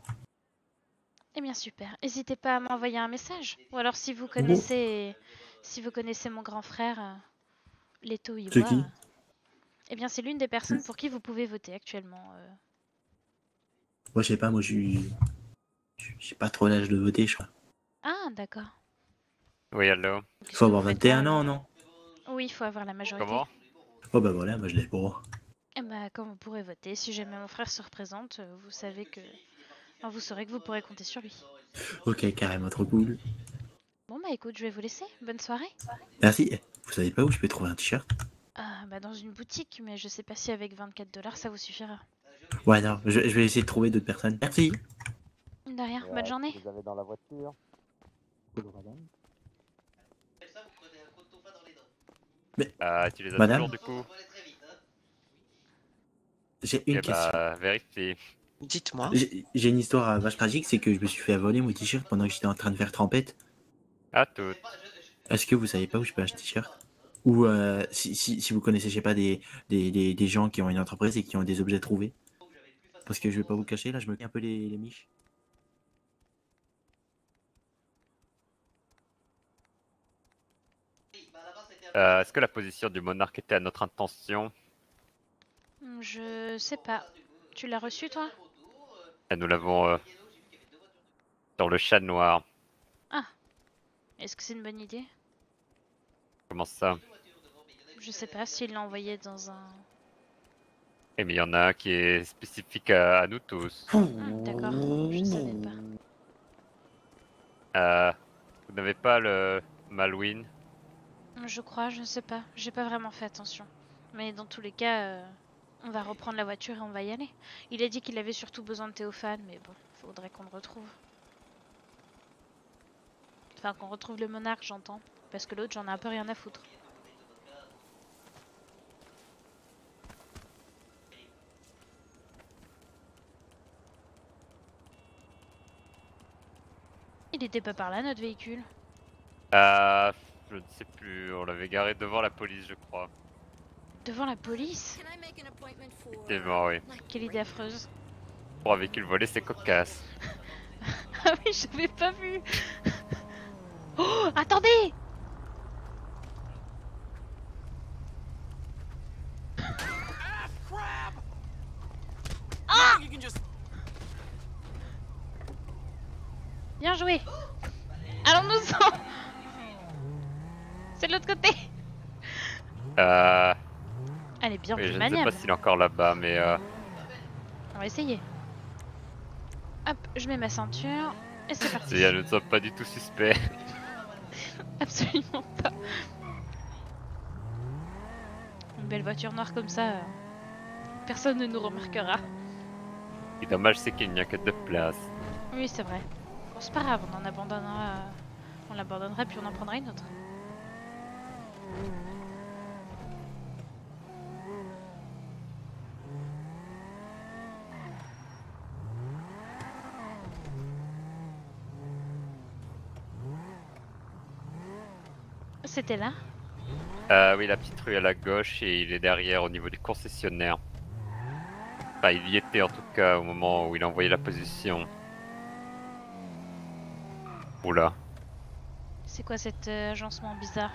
Eh bien super. N'hésitez pas à m'envoyer un message. Ou alors si vous connaissez mon grand frère, Leto C'est Iwa, qui? eh bien c'est l'une des personnes pour qui vous pouvez voter actuellement. Moi je sais pas, moi j'ai pas trop l'âge de voter, je crois. Ah d'accord. Oui, allô. Qu'est-ce Faut que avoir vous faites 21 là, ans, alors? non? Oui, il faut avoir la majorité. Comment? Oh bah voilà, moi je l'ai pas. Eh bah quand vous pourrez voter, si jamais mon frère se représente, vous savez que... enfin, vous saurez que vous pourrez compter sur lui. Ok, carrément trop cool. Bon bah écoute, je vais vous laisser. Bonne soirée. Merci. Vous savez pas où je peux trouver un t-shirt? Ah bah dans une boutique, mais je sais pas si avec 24 $ ça vous suffira. Ouais, non, je vais essayer de trouver d'autres personnes. Merci. De rien, bonne journée. Vous avez dans la voiture. Tu les as Madame toujours du coup? J'ai une Eh question. bah, vérifie. Dites-moi. J'ai une histoire vache tragique, c'est que je me suis fait voler mon t-shirt pendant que j'étais en train de faire trempette. À toutes. Est-ce que vous savez pas où je peux acheter un t-shirt? Ou si vous connaissez, je sais pas, des gens qui ont une entreprise et qui ont des objets trouvés. Parce que je vais pas vous cacher, là, je me casse un peu les miches. Est-ce que la position du monarque était à notre intention? Je sais pas. Tu l'as reçu toi? Nous l'avons sur le chat noir. Ah. Est-ce que c'est une bonne idée? Comment ça? Je sais pas s'il l'a envoyé dans un... Eh mais il y en a un qui est spécifique à nous tous. Ah, d'accord, je savais pas. Vous n'avez pas le Malouine? Je crois, je sais pas. J'ai pas vraiment fait attention. Mais dans tous les cas, on va reprendre la voiture et on va y aller. Il a dit qu'il avait surtout besoin de Théophane, mais bon, faudrait qu'on le retrouve. Enfin, qu'on retrouve le monarque, j'entends. Parce que l'autre, j'en ai un peu rien à foutre. Il était pas par là, notre véhicule. Je ne sais plus, on l'avait garé devant la police, je crois. Devant la police? Can I make an appointment for Effectivement, oui. Quelle idée affreuse. Pour un véhicule volé, c'est cocasse. Ah oui, j'avais pas vu. Oh, attendez! Ah! Bien joué. Allons-nous-en. C'est de l'autre côté. Elle est bien Oui, plus je ne sais maniable. pas s'il est encore là-bas, mais On va essayer. Hop, je mets ma ceinture. Et c'est parti. nous ne sommes pas du tout suspects. Absolument pas. Une belle voiture noire comme ça, personne ne nous remarquera. Ce qui est dommage, c'est qu'il n'y a que 2 places. Oui, c'est vrai. Bon, c'est pas grave, on en abandonnera. On l'abandonnera puis on en prendra une autre. C'était là? Oui, la petite rue à la gauche et il est derrière au niveau du concessionnaire. Enfin, il y était en tout cas au moment où il a envoyé la position. Oula. C'est quoi cet agencement bizarre?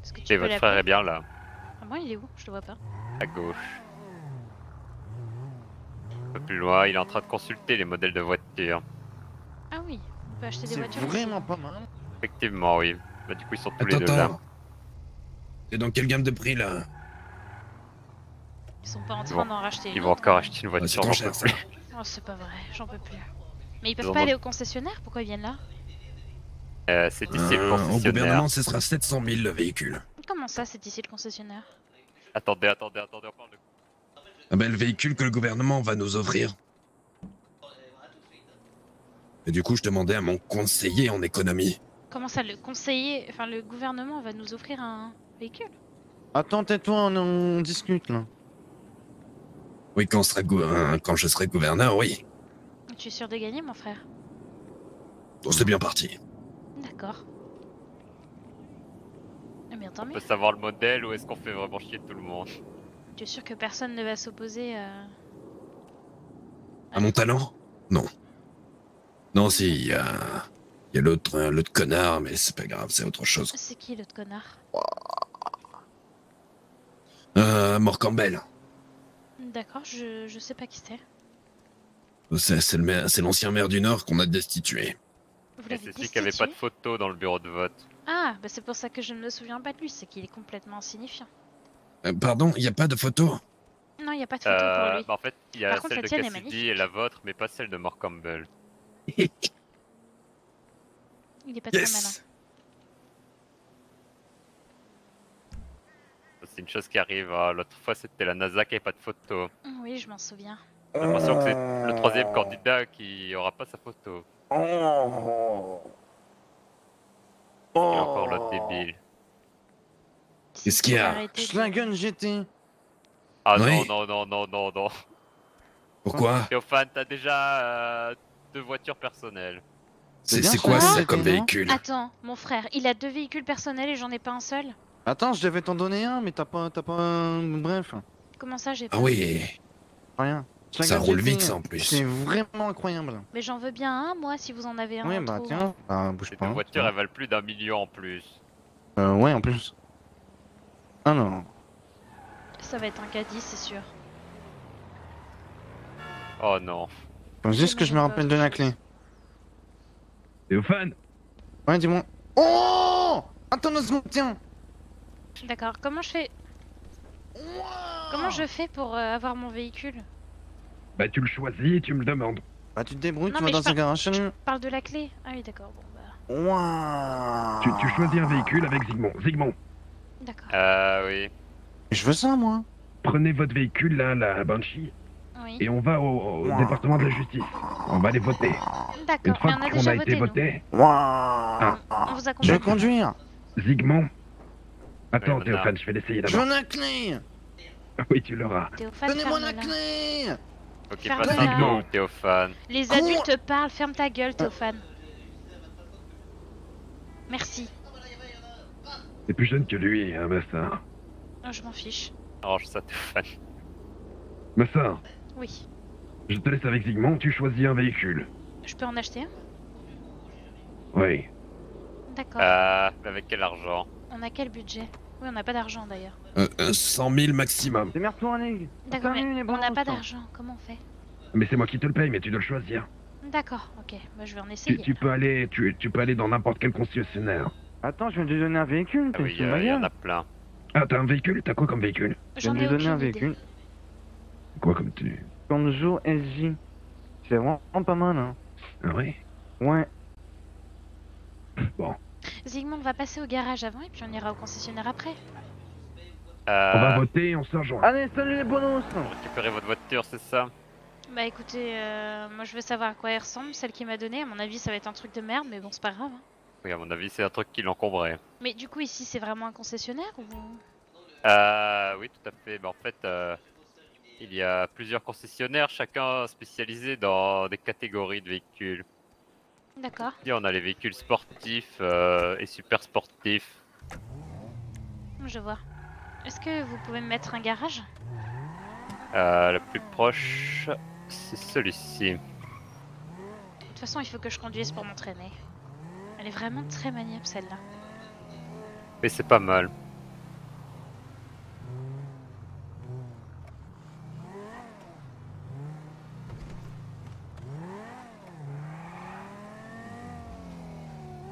Est-ce que tu Et peux votre l'appeler? frère est bien là, Ah bon, il est où? Je le vois pas. à gauche. Un peu plus loin, il est en train de consulter les modèles de voitures. Ah oui, on peut acheter des C'est voitures ici. vraiment pas mal. Effectivement, oui. Bah, du coup, ils sont tous les Attends, deux là. attends. C'est dans quelle gamme de prix là? Ils sont pas en Ils train vont- d'en racheter Ils une vont autre, encore hein. acheter une Ouais, voiture. c'est trop j'en peux cher ça. plus. Oh, c'est pas vrai, j'en peux plus. Mais ils peuvent Ils pas en aller ont- au concessionnaire? Pourquoi ils viennent là? C'est ici le Au concessionnaire. gouvernement, ce sera 700 000 le véhicule. Comment ça, c'est ici le concessionnaire? Attendez, on parle de... Ah ben, le véhicule que le gouvernement va nous offrir. Et du coup, je demandais à mon conseiller en économie. Comment ça, le conseiller, enfin le gouvernement va nous offrir un véhicule? Attends, tais-toi, on discute là. Oui, quand je serai gouverneur, oui. Tu es sûr de gagner, mon frère? Bon, c'est bien parti. D'accord. Eh bien, tant On mieux. peut savoir le modèle ou est-ce qu'on fait vraiment chier tout le monde? Tu es sûr que personne ne va s'opposer à... À mon talent? Non. Non, si, il y a l'autre connard, mais c'est pas grave, c'est autre chose. C'est qui l'autre connard? Mort Campbell. D'accord, je sais pas qui c'est. C'est l'ancien maire du Nord qu'on a destitué. Vous Et l'avez c'est celui qui avait pas de destitué? photo dans le bureau de vote. Ah, bah c'est pour ça que je ne me souviens pas de lui, c'est qu'il est complètement insignifiant. Pardon, il n'y a pas de photo? Non, il n'y a pas de photo pour lui. Bah en fait, il y a Par contre, celle la de tienne est Cassidy magnifique. et la vôtre, mais pas celle de Mort Campbell. Il est pas très malin. Yes! C'est une chose qui arrive. L'autre fois, c'était la NASA qui avait pas de photo. Oui, je m'en souviens. J'ai l'impression que c'est le 3e candidat qui aura pas sa photo. Il y a encore l'autre débile. Qu'est-ce qu'il y a? Arrêtez de- Schlagen GT. Ah Oui. non. Pourquoi? Théophane, t'as déjà 2 voitures personnelles. C'est bien C'est quoi ça, ça comme non? véhicule? Attends, mon frère, il a 2 véhicules personnels et j'en ai pas un seul? Attends, je devais t'en donner un, mais t'as pas un... Bref, Comment ça, j'ai pas? Ah oui, rien. ça Schlagen roule GT, vite ça en plus. C'est vraiment incroyable. Mais j'en veux bien un, moi, si vous en avez un. Ouais, en bah trop. tiens, bah bouge Ces pas. 2 voitures, elles valent plus d'1 million en plus. Ouais, en plus. Ah non. Ça va être un caddie, c'est sûr. Oh non. Faut juste que je me rappelle de la clé. Théophane? Ouais, dis-moi. Oh! Attends 2 secondes, tiens. D'accord, comment je fais? Comment je fais pour avoir mon véhicule? Bah tu le choisis et tu me le demandes. Bah tu te débrouilles, Non, tu vas mais dans je un garage. Je parle de la clé. Ah oui, d'accord, bon bah. Waouh. Tu choisis un véhicule avec Zygmunt. Zygmunt. D'accord. Oui. Je veux ça, moi. Prenez votre véhicule, là, la Banshee, Oui. et on va au département de la justice. On va aller voter. Une D'accord, fois mais on a qu'on déjà a été voté, nous. voté, On vous Je accompagne. veux conduire. Zygmunt. Attends, Oui, Théophane, je vais l'essayer Je d'abord. veux la clé. Oui, tu l'auras. Théophane, Donnez-moi la ferme-la. clé. Ok, Ferme passe ta un gueule. coup, Théophane. Les Cours. adultes parlent, ferme ta gueule, Théophane. Merci. T'es plus jeune que lui, hein, Massa. Oh, je m'en fiche. Arrange ça, Théophane. Massa, Oui. je te laisse avec Zygmunt, tu choisis un véhicule. Je peux en acheter un? Oui. D'accord. Avec quel argent? On a quel budget? Oui, on n'a pas d'argent d'ailleurs. 100 000 maximum. Démerde-toi, Nig. D'accord, mais Termine les on n'a balances. pas d'argent. Comment on fait? Mais c'est moi qui te le paye, mais tu dois le choisir. D'accord, ok. Bah, je vais en Tu, essayer. tu peux aller, tu peux aller dans n'importe quel concessionnaire. Attends, je viens de lui donner un véhicule. Ah t'es oui, sur ma il y en gueule. a plein. Ah, t'as un véhicule? T'as quoi comme véhicule? Je viens J'en de ai lui donner un aucune idée. véhicule. Quoi comme tu... Kanjo SJ. C'est vraiment pas mal, hein. Ah oui? Ouais. Bon. Zygmunt, on va passer au garage avant et puis on ira au concessionnaire après. On va Vous voter et on se rejoint. Allez, salut les bonus. récupérez votre voiture, c'est ça? Bah écoutez, moi je veux savoir à quoi elle ressemble, celle qu'il m'a donnée. À mon avis, ça va être un truc de merde, mais bon, c'est pas grave. Hein. Oui, à mon avis, c'est un truc qui l'encombrait. Mais du coup, ici, c'est vraiment un concessionnaire ou... Oui, tout à fait. En fait, il y a plusieurs concessionnaires, chacun spécialisé dans des catégories de véhicules. D'accord. Ici, on a les véhicules sportifs et super sportifs. Je vois. Est-ce que vous pouvez me mettre un garage? Le plus proche, c'est celui-ci. De toute façon, il faut que je conduise pour m'entraîner. Elle est vraiment très maniable, celle-là. Mais c'est pas mal.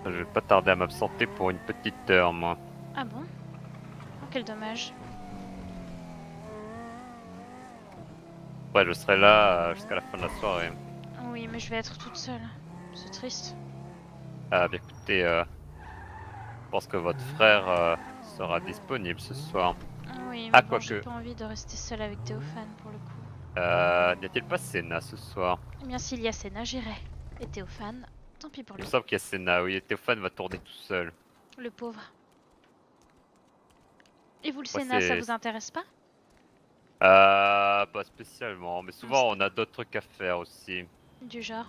Je vais pas tarder à m'absenter pour une petite heure, moi. Ah bon? Oh, quel dommage. Ouais, je serai là jusqu'à la fin de la soirée. Oui, mais je vais être toute seule. C'est triste. Ah, bien écoutez, je pense que votre frère sera disponible ce soir. Oui, mais Ah, bon, quoique. j'ai pas envie de rester seule avec Théophane pour le coup. N'y a-t-il pas Senna ce soir? Eh bien, s'il y a Senna, j'irai. Et Théophane, tant pis pour Il lui. me semble qu'il y a Senna, oui, et Théophane va tourner tout seul. Le pauvre. Et vous, le Ouais, Senna, ça c'est- vous intéresse pas? Pas spécialement, mais souvent on a d'autres trucs à faire aussi. Du genre?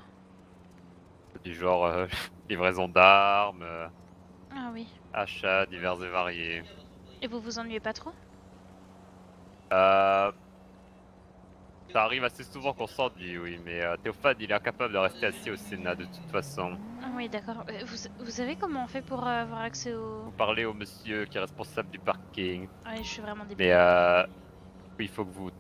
Du genre livraison d'armes, Ah oui. achats divers et variés. Et vous vous ennuyez pas trop? Ça arrive assez souvent qu'on s'ennuie, oui, mais Théophane il est incapable de rester assis au Sénat de toute façon. Ah oui, d'accord. Vous savez comment on fait pour avoir accès au... Vous parlez au monsieur qui est responsable du parking, Ah oui, je suis vraiment débile. mais oui, il faut que vous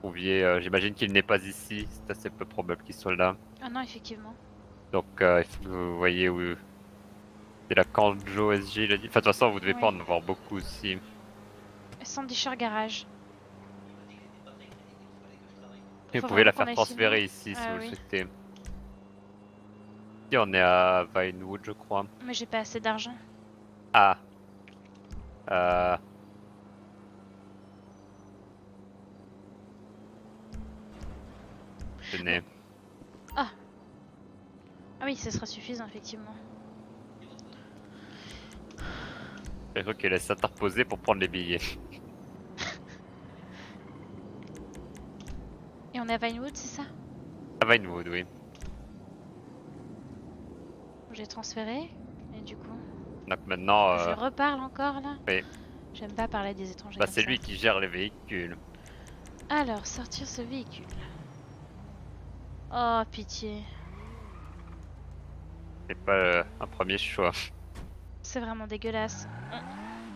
trouviez. J'imagine qu'il n'est pas ici, c'est assez peu probable qu'il soit là. Ah non, effectivement. Donc il faut que vous voyez où. C'est la Kanjo SG, il a dit. Enfin, de toute façon, vous devez Oui. pas en avoir beaucoup aussi. Sandy-Shore Garage. Et Faut vous pouvez la vraiment faire qu'on aille transférer sinon. ici si Ah vous le oui. souhaitez. Ici, on est à Vinewood, je crois. Mais j'ai pas assez d'argent. Ah. Tenez. Ah oui, ce sera suffisant, effectivement. J'ai cru qu'elle laisse s'interposer pour prendre les billets. Et on est à Vinewood, c'est ça? À Vinewood, oui. J'ai transféré. Et du coup... Donc maintenant, Je reparle encore, là? oui. J'aime pas parler des étrangers Bah, comme c'est ça. lui qui gère les véhicules. Alors, sortir ce véhicule. Oh, pitié. C'est pas un premier choix. C'est vraiment dégueulasse.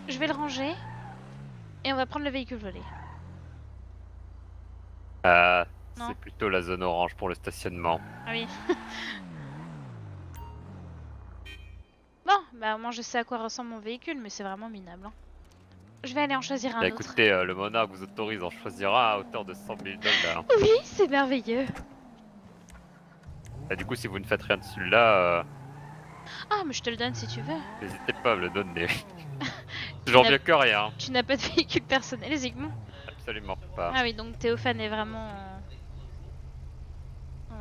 Je vais le ranger. Et on va prendre le véhicule volé. Non. C'est plutôt la zone orange pour le stationnement. Ah oui. Bon, bah au moins je sais à quoi ressemble mon véhicule, mais c'est vraiment minable. Hein. Je vais aller en choisir un Bah, autre. écoutez, le monarque vous autorise en choisira à hauteur de 100 000 $. Oui, c'est merveilleux. Bah, du coup, si vous ne faites rien de celui-là, Ah, mais je te le donne si tu veux. n'hésitez pas à me le donner. Toujours mieux que rien. Tu n'as pas de véhicule personnel, Zygmunt? Absolument pas. Ah oui, donc Théophane est vraiment...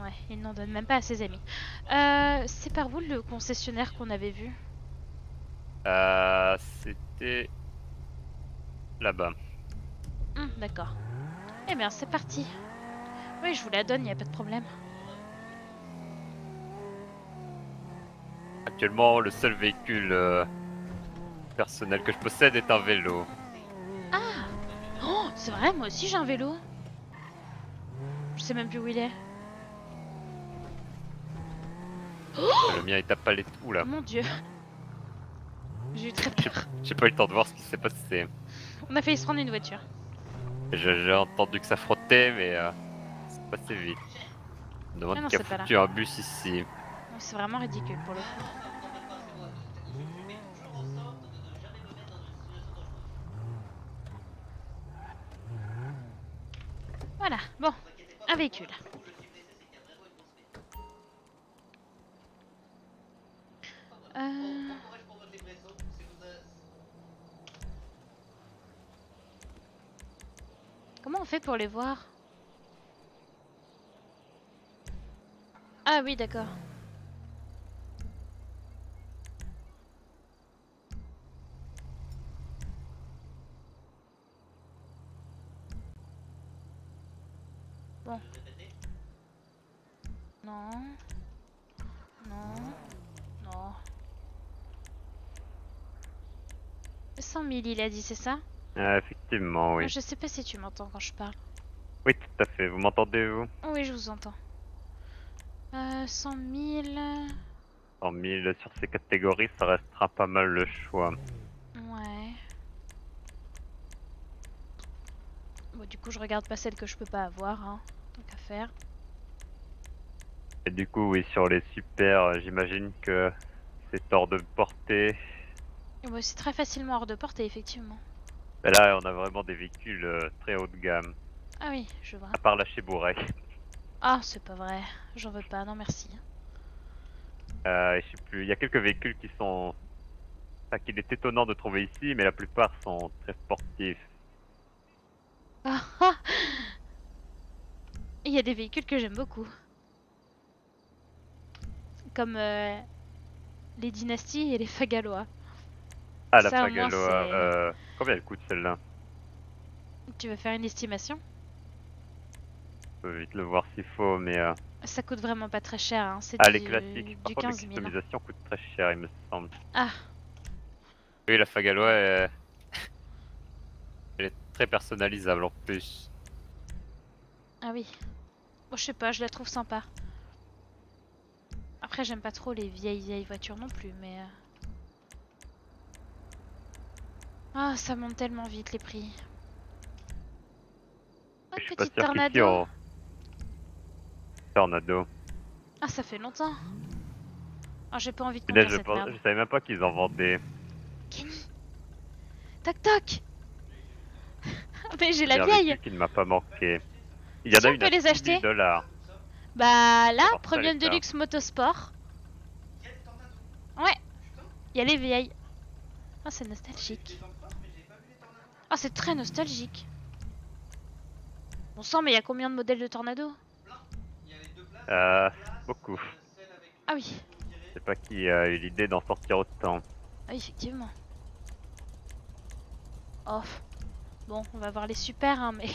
Ouais, il n'en donne même pas à ses amis. C'est par où le concessionnaire qu'on avait vu? C'était là-bas. D'accord. Eh bien, c'est parti. Oui, je vous la donne, y a pas de problème. Actuellement, le seul véhicule personnel que je possède est un vélo. Ah! Oh, c'est vrai, moi aussi j'ai un vélo. Je sais même plus où il est. Le mien est à Palais. Oula, Mon dieu. J'ai eu très peur. j'ai pas eu le temps de voir ce qui s'est passé. On a failli se prendre une voiture. J'ai entendu que ça frottait, mais c'est passé vite. Je me demande Ah non, qui a c'est pas foutu un bus ici. C'est vraiment ridicule pour le coup. Voilà, bon, un véhicule. Comment on fait pour les voir? Ah oui, d'accord. Bon. Non. Non. Non. 100 000, il a dit, c'est ça? Effectivement, oui. Je sais pas si tu m'entends quand je parle. Oui, tout à fait. Vous m'entendez, vous? Oui, je vous entends. 100 000... 100 000 sur ces catégories, ça restera pas mal le choix. Ouais. Bon, du coup, je regarde pas celle que je peux pas avoir, hein. Tant qu'à faire. Et du coup, oui, sur les super, j'imagine que c'est hors de portée. Bon, c'est très facilement hors de portée, effectivement. Mais là, on a vraiment des véhicules très haut de gamme. Ah oui, je vois. À part la Cheburek. Ah, c'est pas vrai. J'en veux pas, non merci. Je sais plus, il y a quelques véhicules qui sont... Enfin, qu'il est étonnant de trouver ici, mais la plupart sont très sportifs. Ah, ah. Il y a des véhicules que j'aime beaucoup. Comme les dynasties et les Fagalois. Ah, la Ça, au moins, Fagaloa, combien elle coûte celle-là? Tu veux faire une estimation? Je peux vite le voir s'il faut, mais... Ça coûte vraiment pas très cher, hein. C'est les classiques. Par du contre, 15 les 000. customisations coûtent très cher, il me semble. Ah, Oui, la Fagaloa, elle est très personnalisable en plus. ah oui. Bon, je sais pas, je la trouve sympa. Après, j'aime pas trop les vieilles voitures non plus, mais... Ah, ça monte tellement vite les prix. Oh, Je suis pas petite sûr qu'ici tornado. on... Tornado. Ah, ça fait longtemps. Ah, j'ai pas envie de Punaise, conduire cette merde. je savais même pas qu'ils en vendaient. Kenny, toc toc. Mais j'ai Il y a la un vieille. véhicule qui ne m'a pas manqué. Il y en Si a on une peut à les 6 acheter 000 $. Bah là, voir ça, Premium l'état. Deluxe Motosport. Ouais, il y a les vieilles. Oh, c'est nostalgique. Oh, c'est très nostalgique. Bon sang, mais il y a combien de modèles de Tornado? Beaucoup. Ah oui, Je sais pas qui a eu l'idée d'en sortir autant. ah oui, effectivement. Oh, bon, on va voir les super, hein, mais...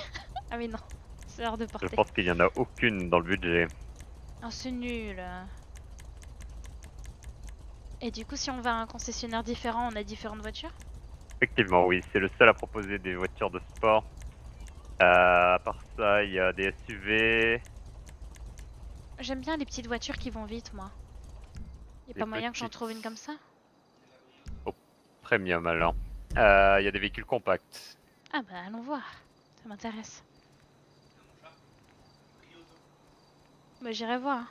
ah mais non, c'est hors de Je portée. pense qu'il n'y en a aucune dans le budget. Oh, c'est nul. Et du coup, si on va à un concessionnaire différent, on a différentes voitures? Effectivement, oui, c'est le seul à proposer des voitures de sport. À part ça, il y a des SUV. J'aime bien les petites voitures qui vont vite, moi. Y a Les pas moyen que j'en petites. trouve une comme ça? Premium alors. Il y a des véhicules compacts. Ah bah allons voir, ça m'intéresse. Bah j'irai voir.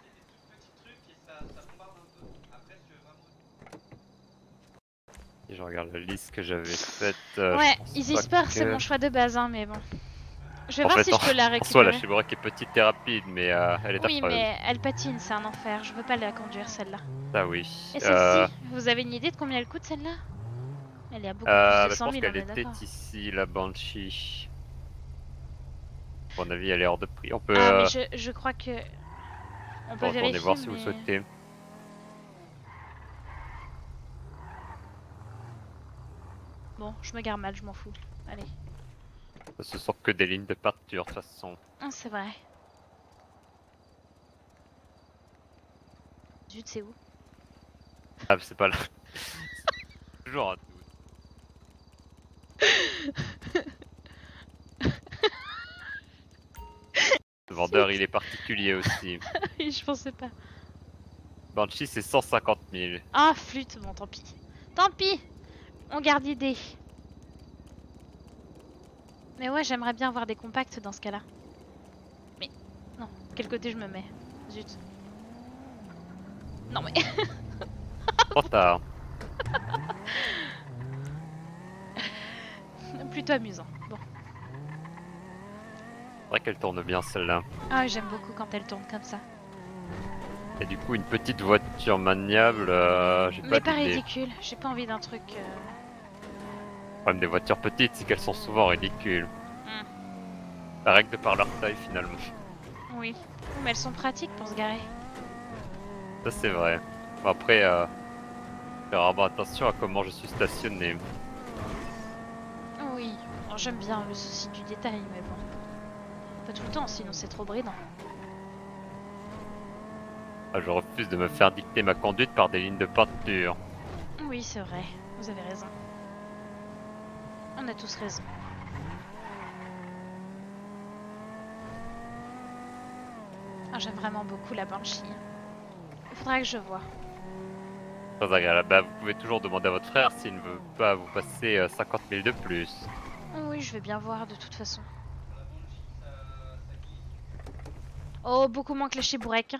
Et je regarde la liste que j'avais faite. Ouais, je pense Easy pas Sport que- c'est mon choix de base, hein, mais bon. Je vais En voir fait, si je peux la En soi, la récupérer. Cheburek est petite et rapide, mais elle est Oui, affreuse. mais elle patine, c'est un enfer. Je veux pas la conduire celle-là. Ça oui. Et celle-ci, vous avez une idée de combien elle coûte celle-là? Elle est à beaucoup plus de Je 100 pense 000, qu'elle on est était d'accord. ici, la Banshee. À mon avis, elle est hors de prix. On peut, Ah, mais je crois que... On peut retourner vérifier, voir si vous mais... souhaitez. Bon, je me gare mal, je m'en fous. Allez. Ce sont que des lignes de parture, de toute façon. Ah, c'est vrai. Zut, c'est où? Ah, mais c'est pas là. Toujours un doute. Ce vendeur, il est particulier aussi. Oui, je pensais pas. Banshee, c'est 150 000. Ah, flûte, bon, tant pis. Tant pis. On garde idée. Mais ouais, j'aimerais bien avoir des compacts dans ce cas-là. Mais non, quel côté je me mets? Zut. Non mais... Trop tard. Plutôt amusant. Bon. C'est vrai qu'elle tourne bien celle-là. Ah, j'aime beaucoup quand elle tourne comme ça. Et du coup, une petite voiture maniable, j'ai Mais pas pas d'idée. ridicule. J'ai pas envie d'un truc... Le problème des voitures petites, c'est qu'elles sont souvent ridicules. Hmm. Rien que de par leur taille, finalement. Oui. Mais elles sont pratiques pour se garer. Ça, c'est vrai. Bon, après, faire vraiment attention à comment je suis stationné. Oui. Bon, j'aime bien le souci du détail, mais bon. Pas tout le temps, sinon c'est trop bridant. Ah, je refuse de me faire dicter ma conduite par des lignes de peinture. Oui, c'est vrai. Vous avez raison. On a tous raison. Ah, j'aime vraiment beaucoup la Banshee. Il faudra que je vois. Très agréable. Bah, vous pouvez toujours demander à votre frère s'il ne veut pas vous passer 50 000 de plus. Oui, je vais bien voir de toute façon. Oh, beaucoup moins que le chez Bourrec.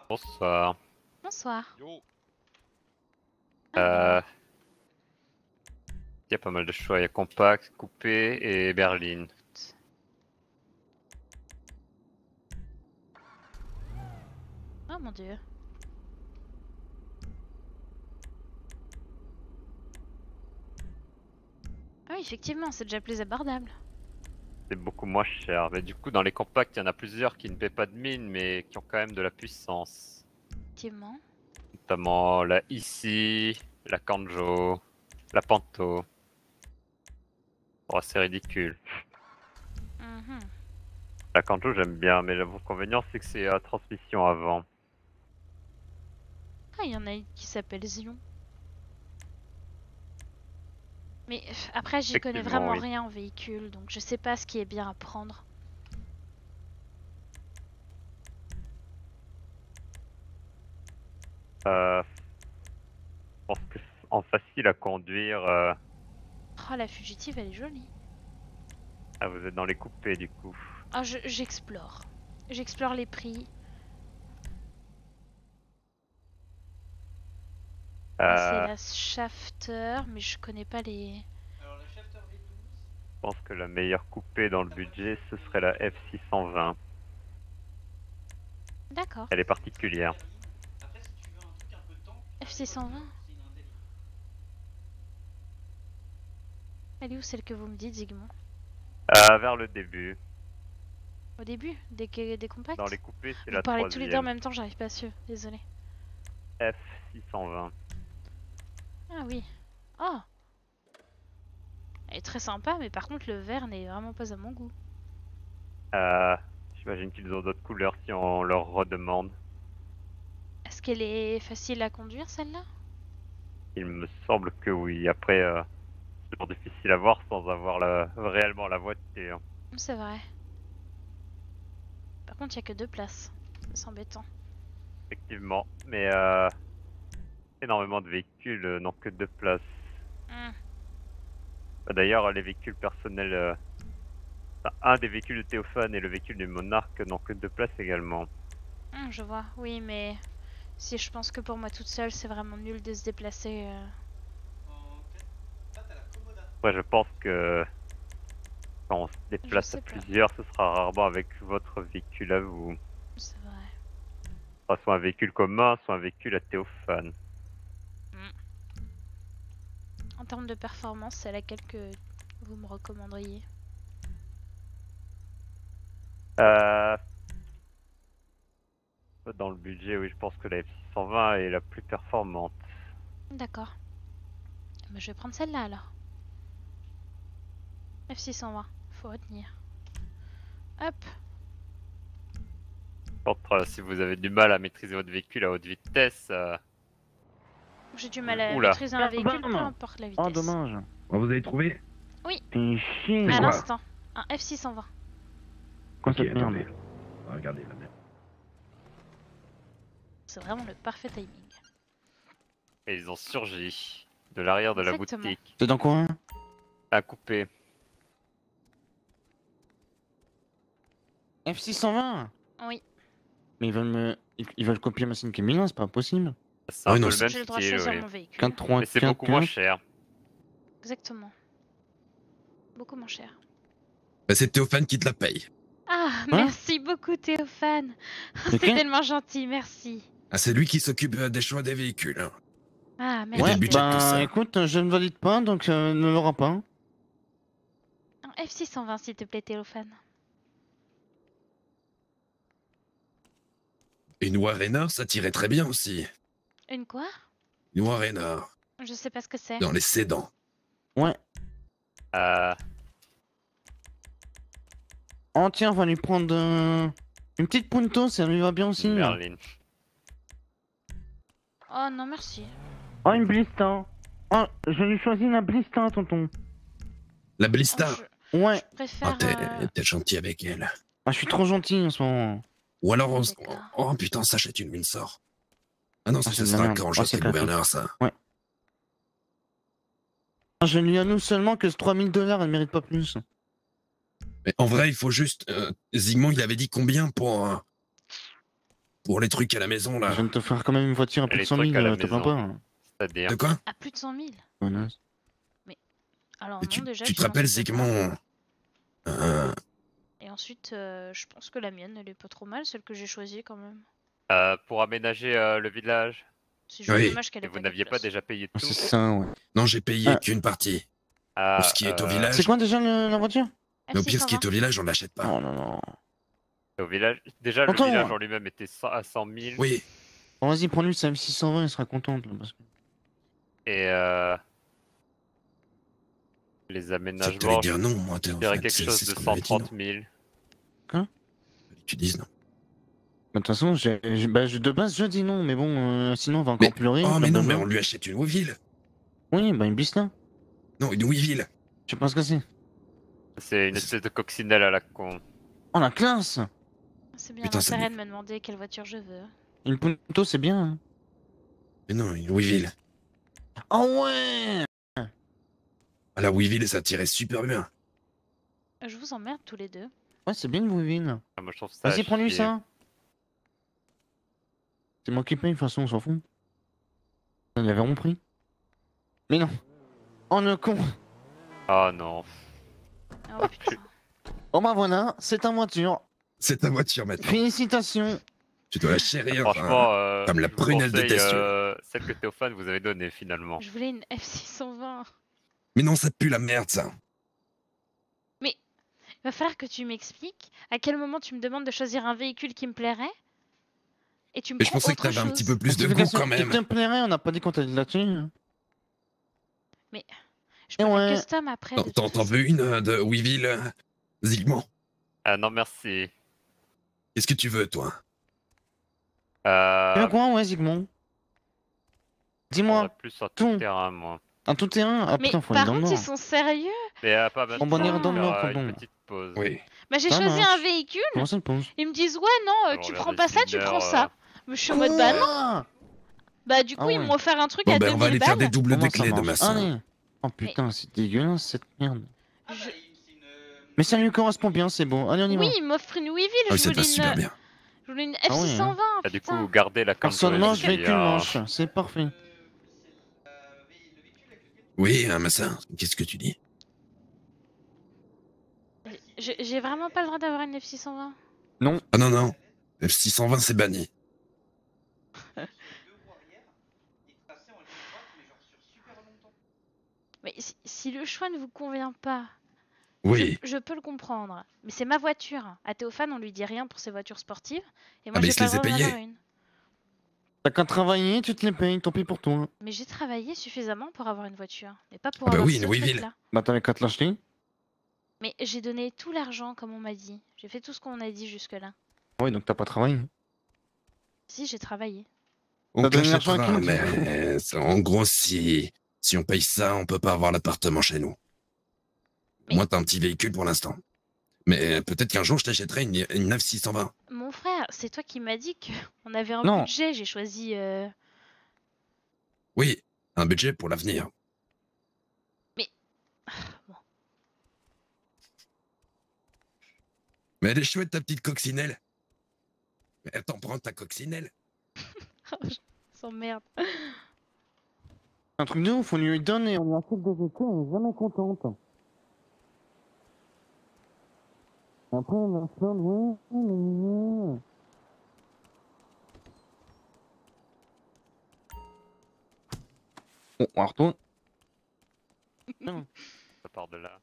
Bonsoir. Bonsoir. Il y a pas mal de choix. Il y a compact, coupé et berline. Oh mon dieu. Ah oui, effectivement, c'est déjà plus abordable. C'est beaucoup moins cher. Mais du coup, dans les compacts, il y en a plusieurs qui ne paient pas de mine, mais qui ont quand même de la puissance. Effectivement. Notamment la Ici, la Kanjo, la Panto. Oh, c'est ridicule. Mhm. La Kanjo, j'aime bien, mais l'inconvénient, c'est que c'est à transmission avant. Ah, il y en a une qui s'appelle Zion. Mais après, j'y connais Effectivement, vraiment oui. rien en véhicule, donc je sais pas ce qui est bien à prendre. Je pense que en facile à conduire, Oh, la fugitive, elle est jolie. ah, vous êtes dans les coupés du coup. Ah, j'explore. J'explore les prix. Ah, c'est Je la Shafter, mais je connais pas les... pense que la meilleure coupée dans le budget, ce serait la F620. D'accord. Elle est particulière. F620. Elle est où celle que vous me dites, Zygmunt? Vers le début. Au début, des compacts? Dans les coupés, c'est Vous la parlez tous les deux en troisième. même temps, j'arrive pas à suivre, désolé. F620. Ah oui. Oh! Elle est très sympa, mais par contre le vert n'est vraiment pas à mon goût. J'imagine qu'ils ont d'autres couleurs si on leur redemande. Est-ce qu'elle est facile à conduire celle-là? Il me semble que oui. Après, c'est toujours difficile à voir sans avoir réellement la voiture. C'est vrai. Par contre, il n'y a que 2 places. C'est embêtant. Effectivement, mais énormément de véhicules n'ont que 2 places. Hmm. Bah, d'ailleurs, les véhicules personnels, enfin, un des véhicules de Théophane et le véhicule du Monarque n'ont que 2 places également. Je vois. Oui, mais si je pense que pour moi toute seule, c'est vraiment nul de se déplacer. Ouais, je pense que quand on se Je déplace sais à pas. plusieurs, ce sera rarement avec votre véhicule à vous. C'est vrai. sera soit un véhicule commun, soit un véhicule à Théophane. En termes de performance, c'est laquelle que vous me recommanderiez? Dans le budget, oui, je pense que la F620 est la plus performante. D'accord. Bah, je vais prendre celle-là alors. F620, faut retenir. Hop. Contre, si vous avez du mal à maîtriser votre véhicule à haute vitesse, J'ai du mal à Oula. maîtriser un véhicule, peu Bam. importe la vitesse. Oh, dommage. Bon, vous avez trouvé? Fais chier. À quoi l'instant, un F620. Quoi Ok, cette merde? attendez. Regardez la merde. C'est vraiment le parfait timing. et ils ont surgi de l'arrière de la Exactement. boutique. C'est dans quoi? À couper. F620? Oui. Mais ils veulent copier ma scène Camilla, c'est pas possible. C'est un oui, peu non, le même J'ai le droit de style, choisir oui. mon véhicule. 4, 3, Mais c'est 4, beaucoup moins 4. cher. Exactement. Beaucoup moins cher. Bah, c'est Théophane qui te la paye. Ah, merci beaucoup Théophane. C'est Ok. tellement gentil, merci. Ah, c'est lui qui s'occupe des choix des véhicules. Hein. Ah, Et merci. des Ouais, budgets de tout bah ça. écoute, je ne valide pas, donc ne l'aura pas. Un F620 s'il te plaît Théophane. Une Warena, ça tirait très bien aussi. Une quoi? Une Warena, Je sais pas ce que c'est. dans les sédans. Ouais. Oh tiens, on va lui prendre une petite Punto, ça lui va bien aussi. Merlin. Oh non, merci. Oh, une Blista. Oh, je lui choisis la Blista, tonton. La Blista. Je Ouais. préfère... Ah, t'es gentil avec elle. Ah, je suis trop gentil en ce moment. Ou alors, D'accord. oh putain, on s'achète une Windsor. Ah non, ça, Ah, ce c'est de la sera merde. quand Ah, je c'est serai claqué. gouverneur, ça. Je lui annonce seulement que ce 3000 $, elle mérite pas plus. Mais en vrai, il faut juste... Zygmunt, il avait dit combien pour les trucs à la maison, Je là. viens de te faire quand même une voiture à plus Les de 100 trucs 000, à la te plains maison. pas. Hein. C'est-à-dire. De quoi? À plus de 100 000. Connasse. Alors Et non, tu, déjà... tu je te rappelles, pense que- Zygmunt Et ensuite, je pense que la mienne, elle est pas trop mal, celle que j'ai choisie quand même. Pour aménager le village. C'est juste Oui. dommage qu'elle Et ait vous pas n'aviez de pas place. déjà payé tout. C'est ça, ouais. Non, j'ai payé Ah. qu'une partie. Ah, Pour ce qui est au village. C'est quoi déjà la voiture? Mais au pire, ce qui est F620. au village, on l'achète pas. Oh non, non. Au village. Déjà, le Attends. village en lui-même était à 100 000. Oui, Bon, vas-y, prends-lui sa M620, elle sera contente. Là, parce que... Et les c'est que t'allais aménagements, dire non, moi, je en dirais fait, quelque c'est chose ce de qu'on m'avait dit, 130 non. 000. Tu dises non. Bah, de toute façon, de base, je dis non, mais bon, sinon, on va encore Mais- pleurer. Oh, mais non, mais blablabla. on lui achète une Weeville. Oui, bah, une Blista. Non, une Weeville. Je sais pas ce que c'est. C'est une espèce de coccinelle à la con. Oh, la classe! C'est bien Putain, c'est l'intérêt de me demander quelle voiture je veux. Une Punto, c'est bien. Hein. Mais non, une Weeville. Oh ouais! Ah, la Weeville, ça tirait super bien. Je vous emmerde tous les deux. Ouais, c'est bien une Weeville. Ah, moi, je trouve ça. à Vas-y, prends-lui chier. ça. C'est moi qui paye, de toute façon, on s'en fout. On avait compris. Mais non. Oh, le con. Oh non. Oh putain. Oh, bah voilà, c'est ta voiture. C'est ta voiture maintenant. Félicitations. Tu dois la chérir. Franchement, comme la je vous prunelle de conseille, Tessieux. celle que Théophane vous avez donnée finalement. Je voulais une F620. Mais non, ça pue la merde, ça. Il va falloir que tu m'expliques à quel moment tu me demandes de choisir un véhicule qui me plairait. Et tu me Mais je prends pensais que autre t'avais un chose. petit peu plus de goût Justification quand même. qui te plairait, on n'a pas dit qu'on t'allait là-dessus. Je peux ouais. la custom après. de toute T'en façon. veux une de Weeville, Zygmunt? Ah non, merci. Qu'est-ce que tu veux, toi? Tu veux quoi, ouais, Zygmunt? Dis-moi, j'aurais plus sur tout. tout terrain, moi. un tout terrain? Ah Mais putain, faut aller par dans le contre, ils nord. sont sérieux. Mais pas maintenant. On va aller dans le on nord, fera tonton. une petite pause. Oui. Bah j'ai Ça choisi marche. un véhicule. Comment ça le pense? Ils me disent ouais non, Alors, tu on prends regarde pas ça, les tu dealers, prends ça. Mais je suis en mode bah non. Quoi? Bah du coup Ah ils ouais. m'ont offert un truc Bon, à ben, on va 2000 aller faire des balles. doubles Comment de ça clés de marche? ma soeur. Allez. Oh putain, c'est dégueulasse cette merde. Je- Mais ça lui correspond bien, c'est bon. Allez, on y va. Oui, ils m'offrent une Weeville. Ah oui, je ça te va voulais super une... bien. je voulais une Ah ouais, F620. hein. Ah, du putain. coup, gardez la Personne Camaro manche, ici, véhicule hein. manche. C'est parfait. Oui, ma soeur, qu'est-ce que tu dis? J'ai vraiment pas le droit d'avoir une F620. Ah non, non. F620, c'est banni. Mais si le choix ne vous convient pas, Oui. je peux le comprendre. Mais c'est ma voiture. À Théophane, on lui dit rien pour ses voitures sportives. Et moi, Ah, mais j'ai il pas se le les droit a d'en payées. avoir une. T'as qu'à travailler, tu te les payes, tant pis pour toi. Mais j'ai travaillé suffisamment pour avoir une voiture. Mais pas pour Ah bah avoir oui, ce une Weevil. truc-là. Bah t'avais qu'à te l'acheter. Mais j'ai donné tout l'argent, comme on m'a dit. J'ai fait tout ce qu'on a dit jusque-là. Oui, donc t'as pas travaillé. Si, j'ai travaillé. On T'as te donné l'argent à l'achètera, qui, mais en gros, si on paye ça, on peut pas avoir l'appartement chez nous. Mais- Moi, t'as un petit véhicule pour l'instant. Mais peut-être qu'un jour, je t'achèterai une 9620. Mon frère, c'est toi qui m'as dit qu'on avait un Non. budget. J'ai choisi... Oui, un budget pour l'avenir. Bon. Mais elle est chouette, ta petite coccinelle. Mais attends, prends ta coccinelle. Sans merde. Un truc de ouf, on lui donne et on lui achète des véhicules, elle est jamais contente. Après, on va se plaindre, ouais, mais... Bon, on retourne. Ça part de là.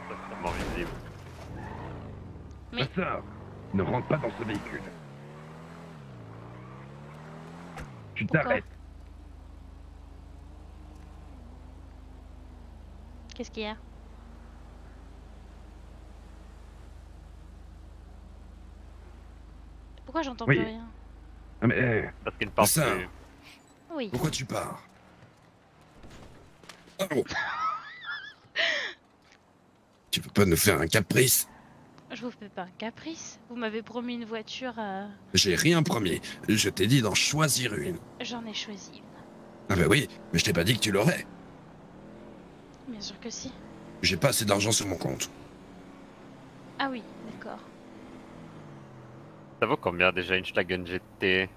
C'est vraiment visible. Mais- Ma sœur, ne rentre pas dans ce véhicule. Tu Pourquoi? t'arrêtes. Qu'est-ce qu'il y a? Pourquoi j'entends Oui. plus rien? Ah, mais Parce qu'il ne parle Ça. plus. Oui. Pourquoi tu pars? Oh. Tu peux pas nous faire un caprice? Je vous fais pas un caprice. Vous m'avez promis une voiture. J'ai rien promis. Je t'ai dit d'en choisir une. J'en ai choisi une. Ah bah oui, mais je t'ai pas dit que tu l'aurais. Bien sûr que si. J'ai pas assez d'argent sur mon compte. Ah oui, d'accord. Ça vaut combien déjà une Schlagen GT?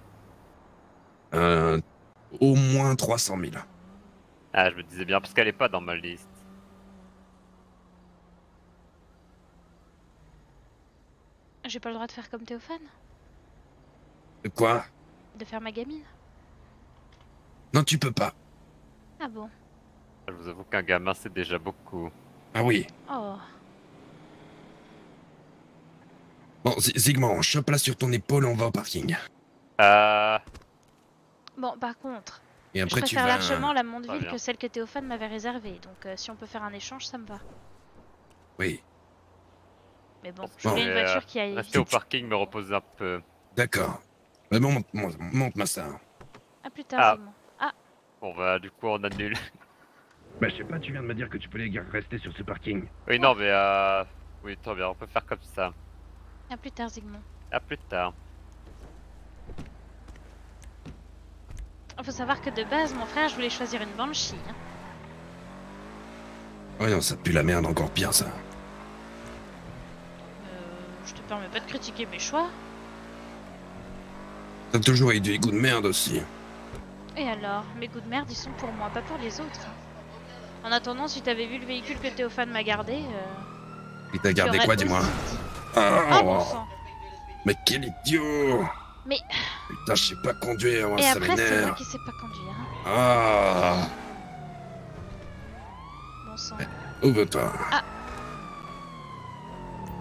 Au moins 300 000. Ah, je me disais bien, parce qu'elle est pas dans ma liste. J'ai pas le droit de faire comme Théophane? Quoi? De faire ma gamine? Non, tu peux pas. Ah bon? Je vous avoue qu'un gamin, c'est déjà beaucoup. Ah oui. Oh. Bon, Zigmond, chope-la sur ton épaule, on va au parking. Bon, par contre, Et je après, tu préfère vas... largement la Très Mondeville bien. que celle que Théophane m'avait réservée. Donc si on peut faire un échange, ça me va. Oui, Mais bon, je Bon, voulais une je vais, voiture qui aille Rester au vite. parking, me reposer un peu. d'accord. Mais monte ma sœur. À plus tard, Ah. Zigmond. Ah, Bon bah, du coup, on annule. bah, je sais pas, tu viens de me dire que tu peux les rester sur ce parking. Oui, non, mais oui, très bien, on peut faire comme ça. à plus tard, Zigmond. À plus tard. Faut savoir que de base, mon frère, je voulais choisir une Banshee. Hein. Oh non, ça pue la merde, encore pire ça. Je te permets pas de critiquer mes choix. T'as toujours eu des goûts de merde aussi. Et alors, mes goûts de merde, ils sont pour moi, pas pour les autres. En attendant, si t'avais vu le véhicule que Théophane m'a gardé, Il t'a gardé J'aurais quoi, dis-moi? aussi dit. Oh, Ah bon sang. mais quel idiot! Mais... Putain, je sais pas conduire, moi, Et ça après, c'est moi m'énerve. qui sais pas conduire. Hein. Ah! Bon sang. Ouvre-toi.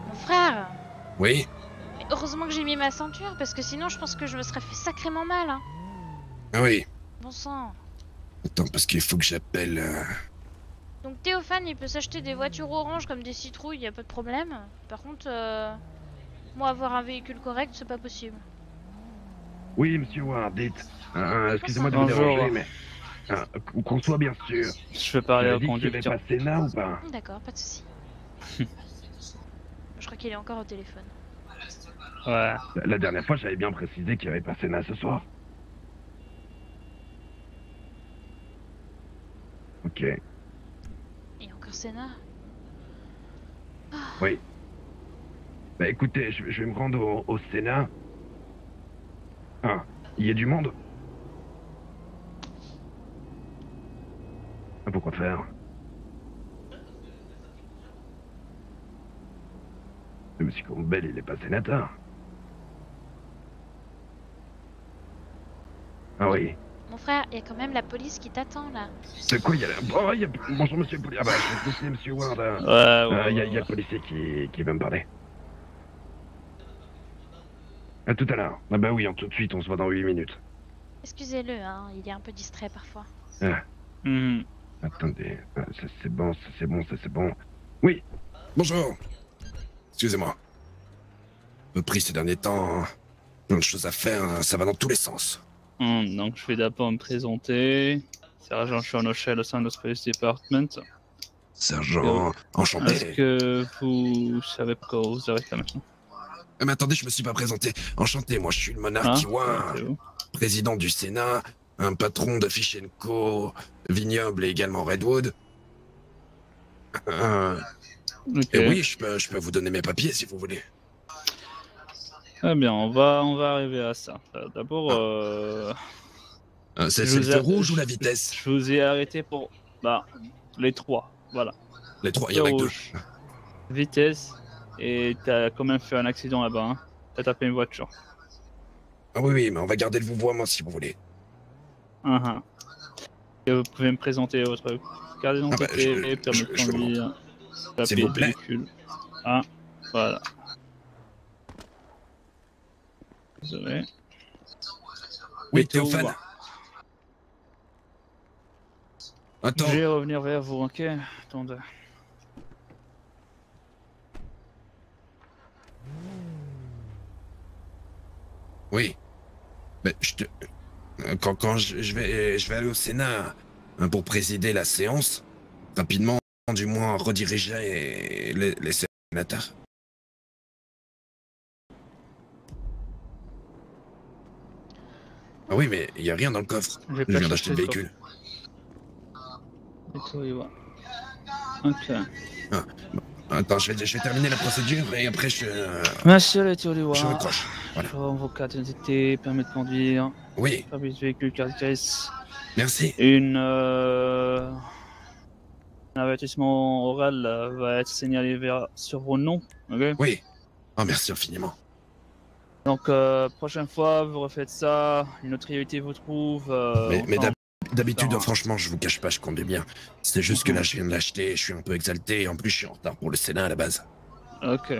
Mon frère. Oui? Mais heureusement que j'ai mis ma ceinture, parce que sinon je pense que je me serais fait sacrément mal. Hein. Ah oui. Bon sang. Attends, parce qu'il faut que j'appelle... Donc Théophane, il peut s'acheter des voitures oranges comme des citrouilles, y a pas de problème. Par contre, moi avoir un véhicule correct, c'est pas possible. Oui, monsieur Ward, dites. Excusez-moi de vous Bonjour. déranger, mais... qu'on soit bien sûr. Je veux parler Vous au avez dit qu'il y avait conducteur. pas Sénat ou pas? D'accord, pas de souci. Je crois qu'il est encore au téléphone. Ouais. La dernière fois, j'avais bien précisé qu'il n'y avait pas Sénat ce soir. Ok, Et encore Sénat. oui. Bah écoutez, je vais me rendre au Sénat. Ah, il y a du monde? Ah, pourquoi faire? Mais monsieur Combel, il est pas sénateur. Ah oui. Mon frère, il y a quand même la police qui t'attend là. De quoi il y a là? Oh, il y a... Bonjour monsieur le policier. Ah bah, je vais te laisser monsieur Ward. Ouais, Il y a le policier qui veut me parler. À tout à l'heure. Ah bah oui, tout de suite, on se voit dans 8 minutes. Excusez-le, hein, il est un peu distrait parfois. Ah, Mhm. attendez. Ah, ça c'est bon, ça c'est bon, ça c'est bon. Oui, Bonjour. Excusez-moi. Me pris ces derniers temps, plein de choses à faire, ça va dans tous les sens. Donc je vais d'abord me présenter. Sergent Sean O'Shell au sein de notre Police Department. Sergent, Est-ce enchanté. que vous savez pourquoi vous arrêtez là maintenant? Mais attendez, je me suis pas présenté. Enchanté, moi je suis le monarque Iwan, c'est vous. président du Sénat, un patron de Fish Co, vignoble et également Redwood. Ok. Et oui, je peux vous donner mes papiers si vous voulez. Très bien, on va arriver à ça. D'abord, C'est je le vous feu ai- rouge ou la vitesse? je vous ai arrêté pour les trois. Voilà. Les trois, il y en a que deux. Rouge, vitesse, et t'as quand même fait un accident là-bas. Hein. T'as tapé une voiture. Ah oui, mais on va garder le vouvoiement si vous voulez. Et vous pouvez me présenter votre carte d'identité, permis de conduire, S'il papier vous de plaît. véhicule. Voilà. Désolé. Oui, Et Théophane. tout. Attends. Je vais revenir vers vous, ok? Attendez. Oui. Mais je te... Quand je vais aller au Sénat pour présider la séance, rapidement, du moins rediriger les sénateurs. Ah oui, mais il n'y a rien dans le coffre. Je vais Je pas viens d'acheter le chercher véhicule. Et tout, il va. Ok. Attends, je vais terminer la procédure et après je Monsieur le Toliwa, je raccroche. Voilà. vos cartes d'identité, permis de conduire, Oui, permis de véhicule, carte grise, merci. un avertissement oral va être signalé sur vos noms, ok? Oui. Oh, merci infiniment. Donc, prochaine fois, vous refaites ça, une autorité vous trouve. Mais enfin, d'habitude, non. franchement, je vous cache pas, je conduis bien. C'est juste que là, je viens de l'acheter, je suis un peu exalté et en plus, je suis en retard pour le Sénat à la base. Ok.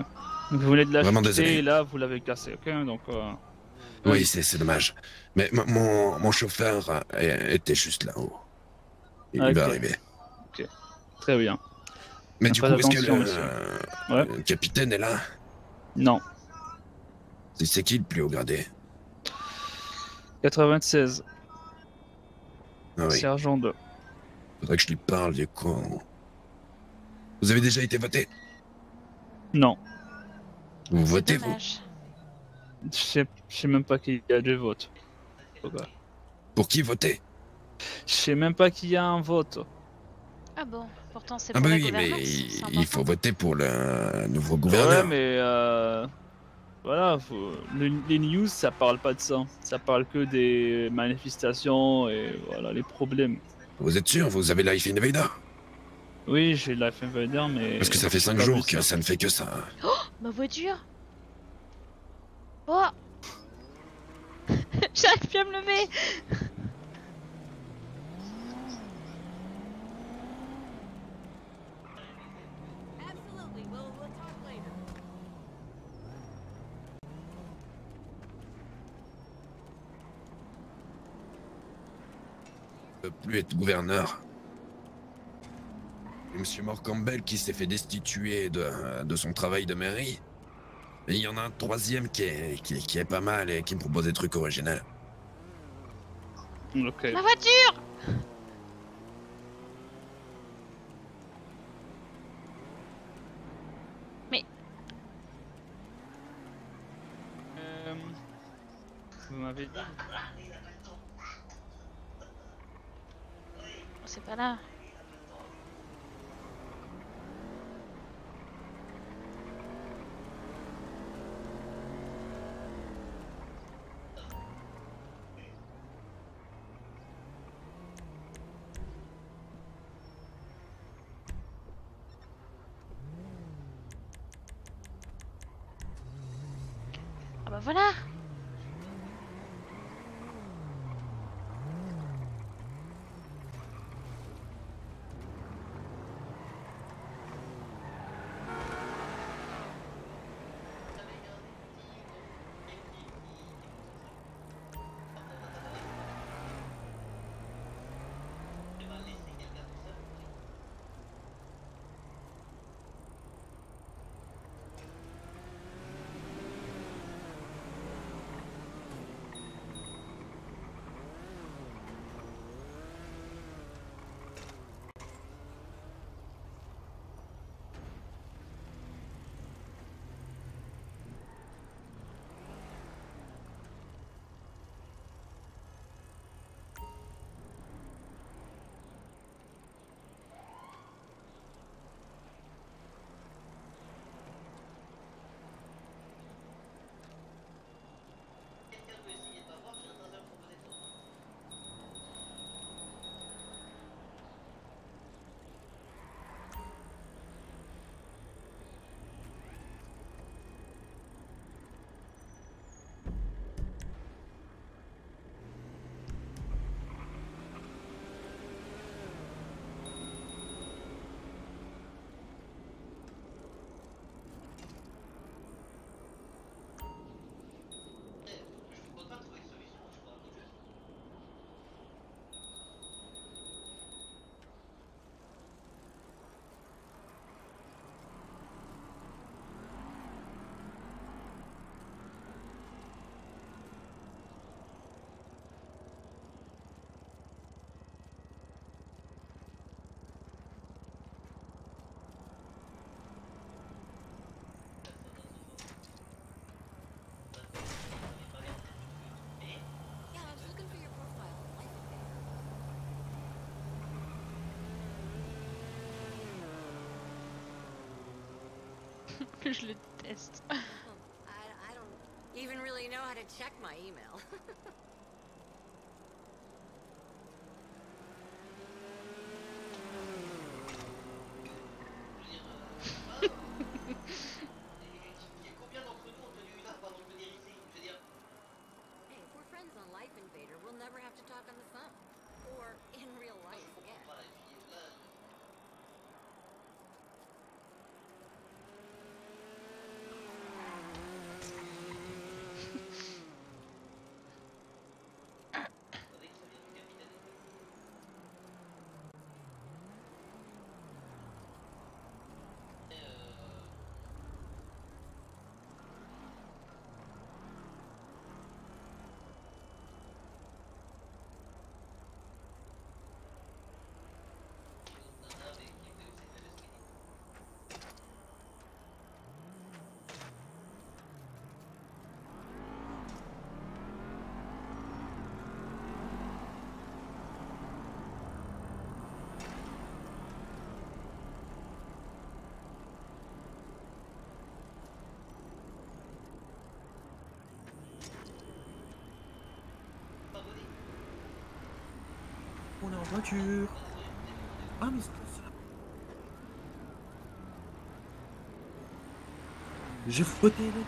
Donc, vous venez de Vraiment l'acheter désolé. et là, vous l'avez cassé, ok? Donc, Oui, c'est dommage. Mais mon chauffeur était juste là-haut. Il Ok. va arriver. très bien. Mais du coup, Faites est-ce que attention, Ouais. le capitaine est là? Non. C'est qui le plus haut gradé? 96, Ah oui, sergent 2. faudrait que je lui parle du coup. Vous avez déjà été voté? Non. Vous C'est votez, vous? dommage. Je sais même pas qu'il y a des votes. Pour qui voter? Je sais même pas qu'il y a un vote. Ah bon, pourtant c'est Ah pour bah la oui, mais gouvernance, c'est il important. faut voter pour le nouveau Ouais, gouverneur. mais voilà, les news ça parle pas de ça. Ça parle que des manifestations et voilà les problèmes. Vous êtes sûr? Vous avez Life Invader? Oui, j'ai Life Invader, mais. Parce que ça fait 5 Pas jours plus, que ça ne fait que ça. Oh, ma voiture. Oh. J'arrive plus à me lever. Absolutely. We'll talk later. Ne peut plus être gouverneur. Et Monsieur Mort Campbell qui s'est fait destituer de son travail de mairie. Et il y en a un troisième qui est pas mal et qui me propose des trucs originaux. Ok. Ma voiture. Mais Vous m'avez dit. c'est pas là. Ah bah voilà. Yeah, I was looking for your profile on Life Invader. Je le teste. I don't even really know how to check my email. Hey, if we're friends on Life Invader, we'll never have to talk on the phone. Or in real life, yeah. On est en voiture. Ah mais c'est ça. Je foutais le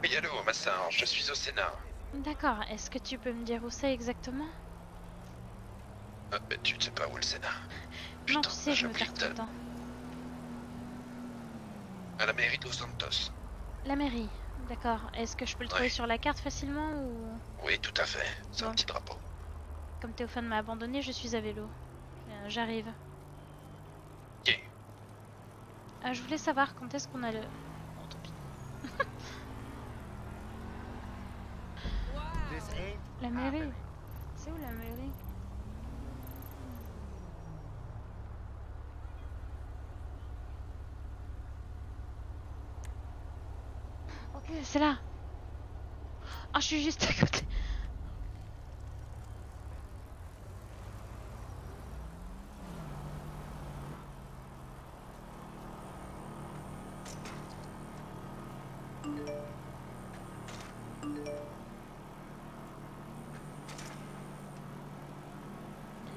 Oui, allô, Massin, je suis au Sénat. D'accord, est-ce que tu peux me dire où c'est exactement? Mais tu ne sais pas où est le Sénat? Non, Putain, tu sais, je j'ai me oublié perds tout le temps. À la mairie de Los Santos. La mairie, d'accord. Est-ce que je peux le trouver Ouais. sur la carte facilement ou... Oui, tout à fait. C'est Bon. un petit drapeau. Comme Théophane m'a abandonné, je suis à vélo. J'arrive. Ok. Je voulais savoir quand est-ce qu'on a le... Bon, tant pis. La mairie. C'est où la mairie? Ok, c'est là. Ah, je suis juste à côté.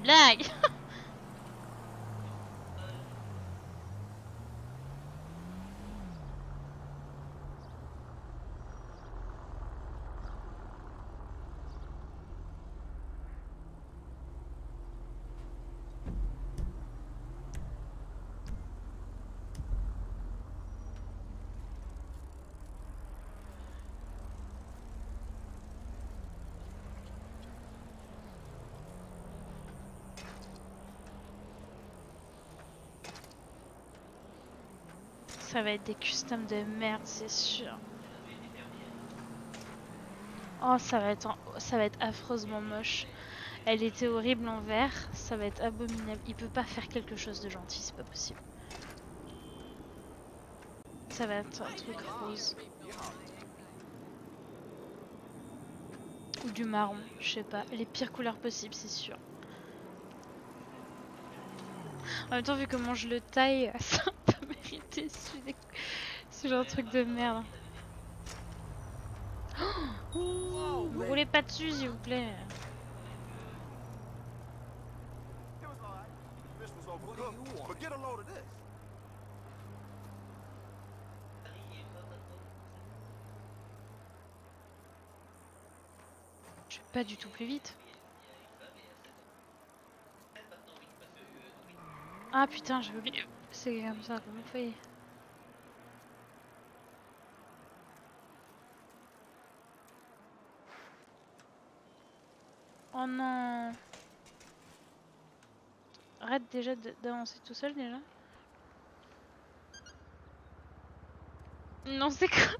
Blague. Ça va être des customs de merde, c'est sûr. Oh, ça va être affreusement moche. Elle était horrible en vert, ça va être abominable. Il peut pas faire quelque chose de gentil, c'est pas possible. Ça va être un truc rose. Ou du marron, je sais pas. Les pires couleurs possibles, c'est sûr. En même temps, vu comment je le taille, ça peut mériter ce genre de truc de merde. Oh, vous roulez pas dessus, s'il vous plaît. Forget a load of this. Je vais pas du tout plus vite. Ah putain, j'ai oublié. C'est comme ça qu'on fait. Oh non. Arrête déjà d'avancer tout seul déjà. Non, c'est quoi?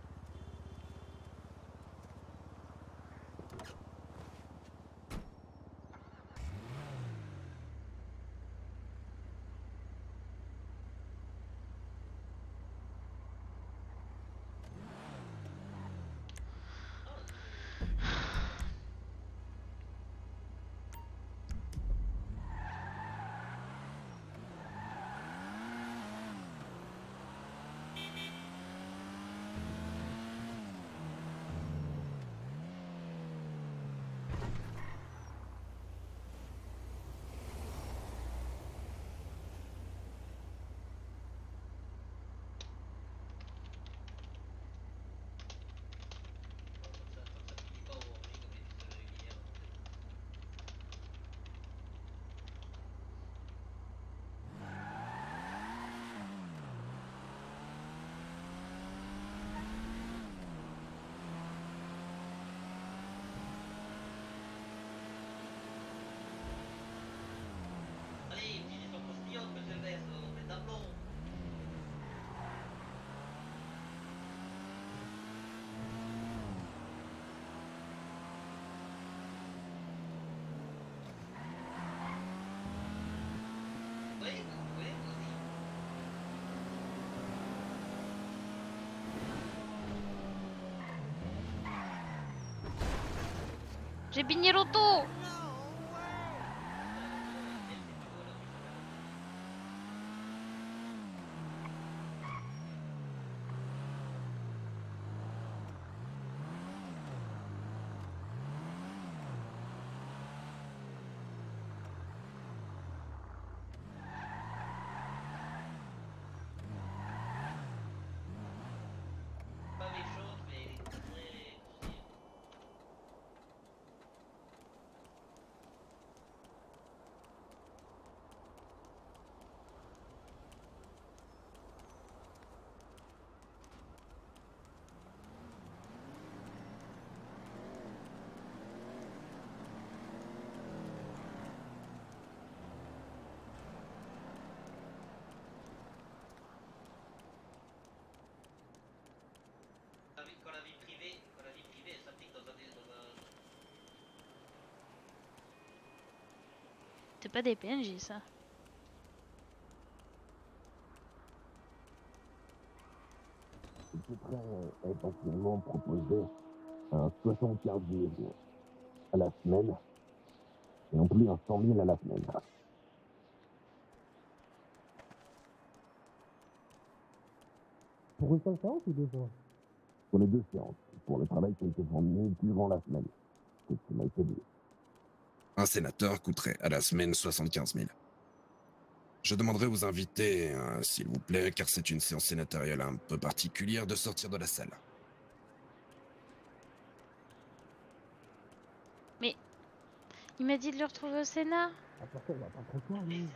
J'ai bigné l'auto. C'est pas des PNJ ça. Ce train est actuellement proposé à 75 000 à la semaine et en plus à 100 000 à la semaine. Pour une seule séance ou deux séances? Pour les deux séances, pour le travail qui a été fourni durant la semaine. C'est ce qui m'a été dit. Un sénateur coûterait à la semaine 75 000. Je demanderai aux invités, s'il vous plaît, car c'est une séance sénatoriale un peu particulière, de sortir de la salle. Mais il m'a dit de le retrouver au Sénat. Attention, on va pas trop soir, lui.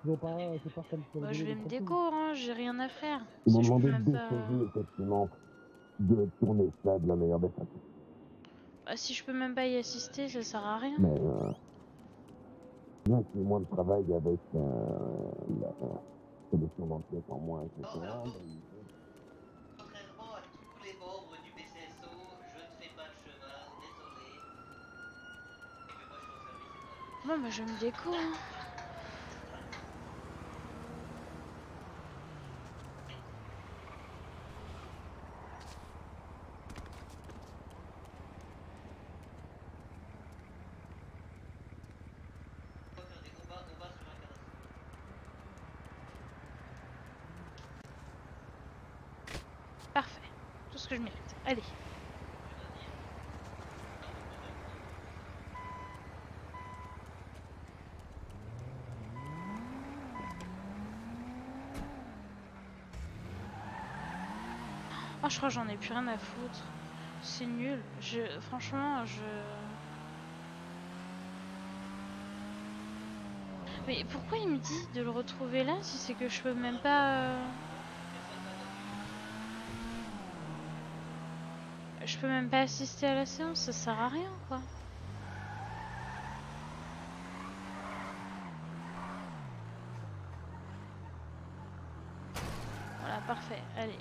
Ils ont pas, c'est pas comme Bah, je vais me déco, hein, j'ai rien à faire. Ils m'ont Si je peux demandé même pas... d'essayer, effectivement, de tourner ça de la meilleure des façons. Bah, si je peux même pas y assister, ça sert à rien. Mais, bien qu'il y ait moins de travail avec la solution d'enquête en moins, etc. Contrairement à tous les membres du BCSO, je ne fais pas de chemin, désolé. Et que moi je suis au service. Bon, bah, je me déco, hein. Parfait. Tout ce que je mérite. Allez. Oh, je crois que j'en ai plus rien à foutre. C'est nul. Franchement, Mais pourquoi il me dit de le retrouver là si c'est que je peux même pas... Je peux même pas assister à la séance, ça sert à rien quoi. Voilà, parfait, allez.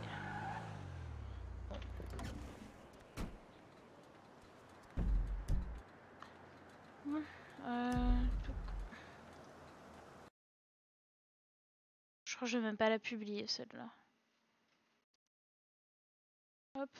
Bon, je crois que je vais même pas la publier celle-là. Hop.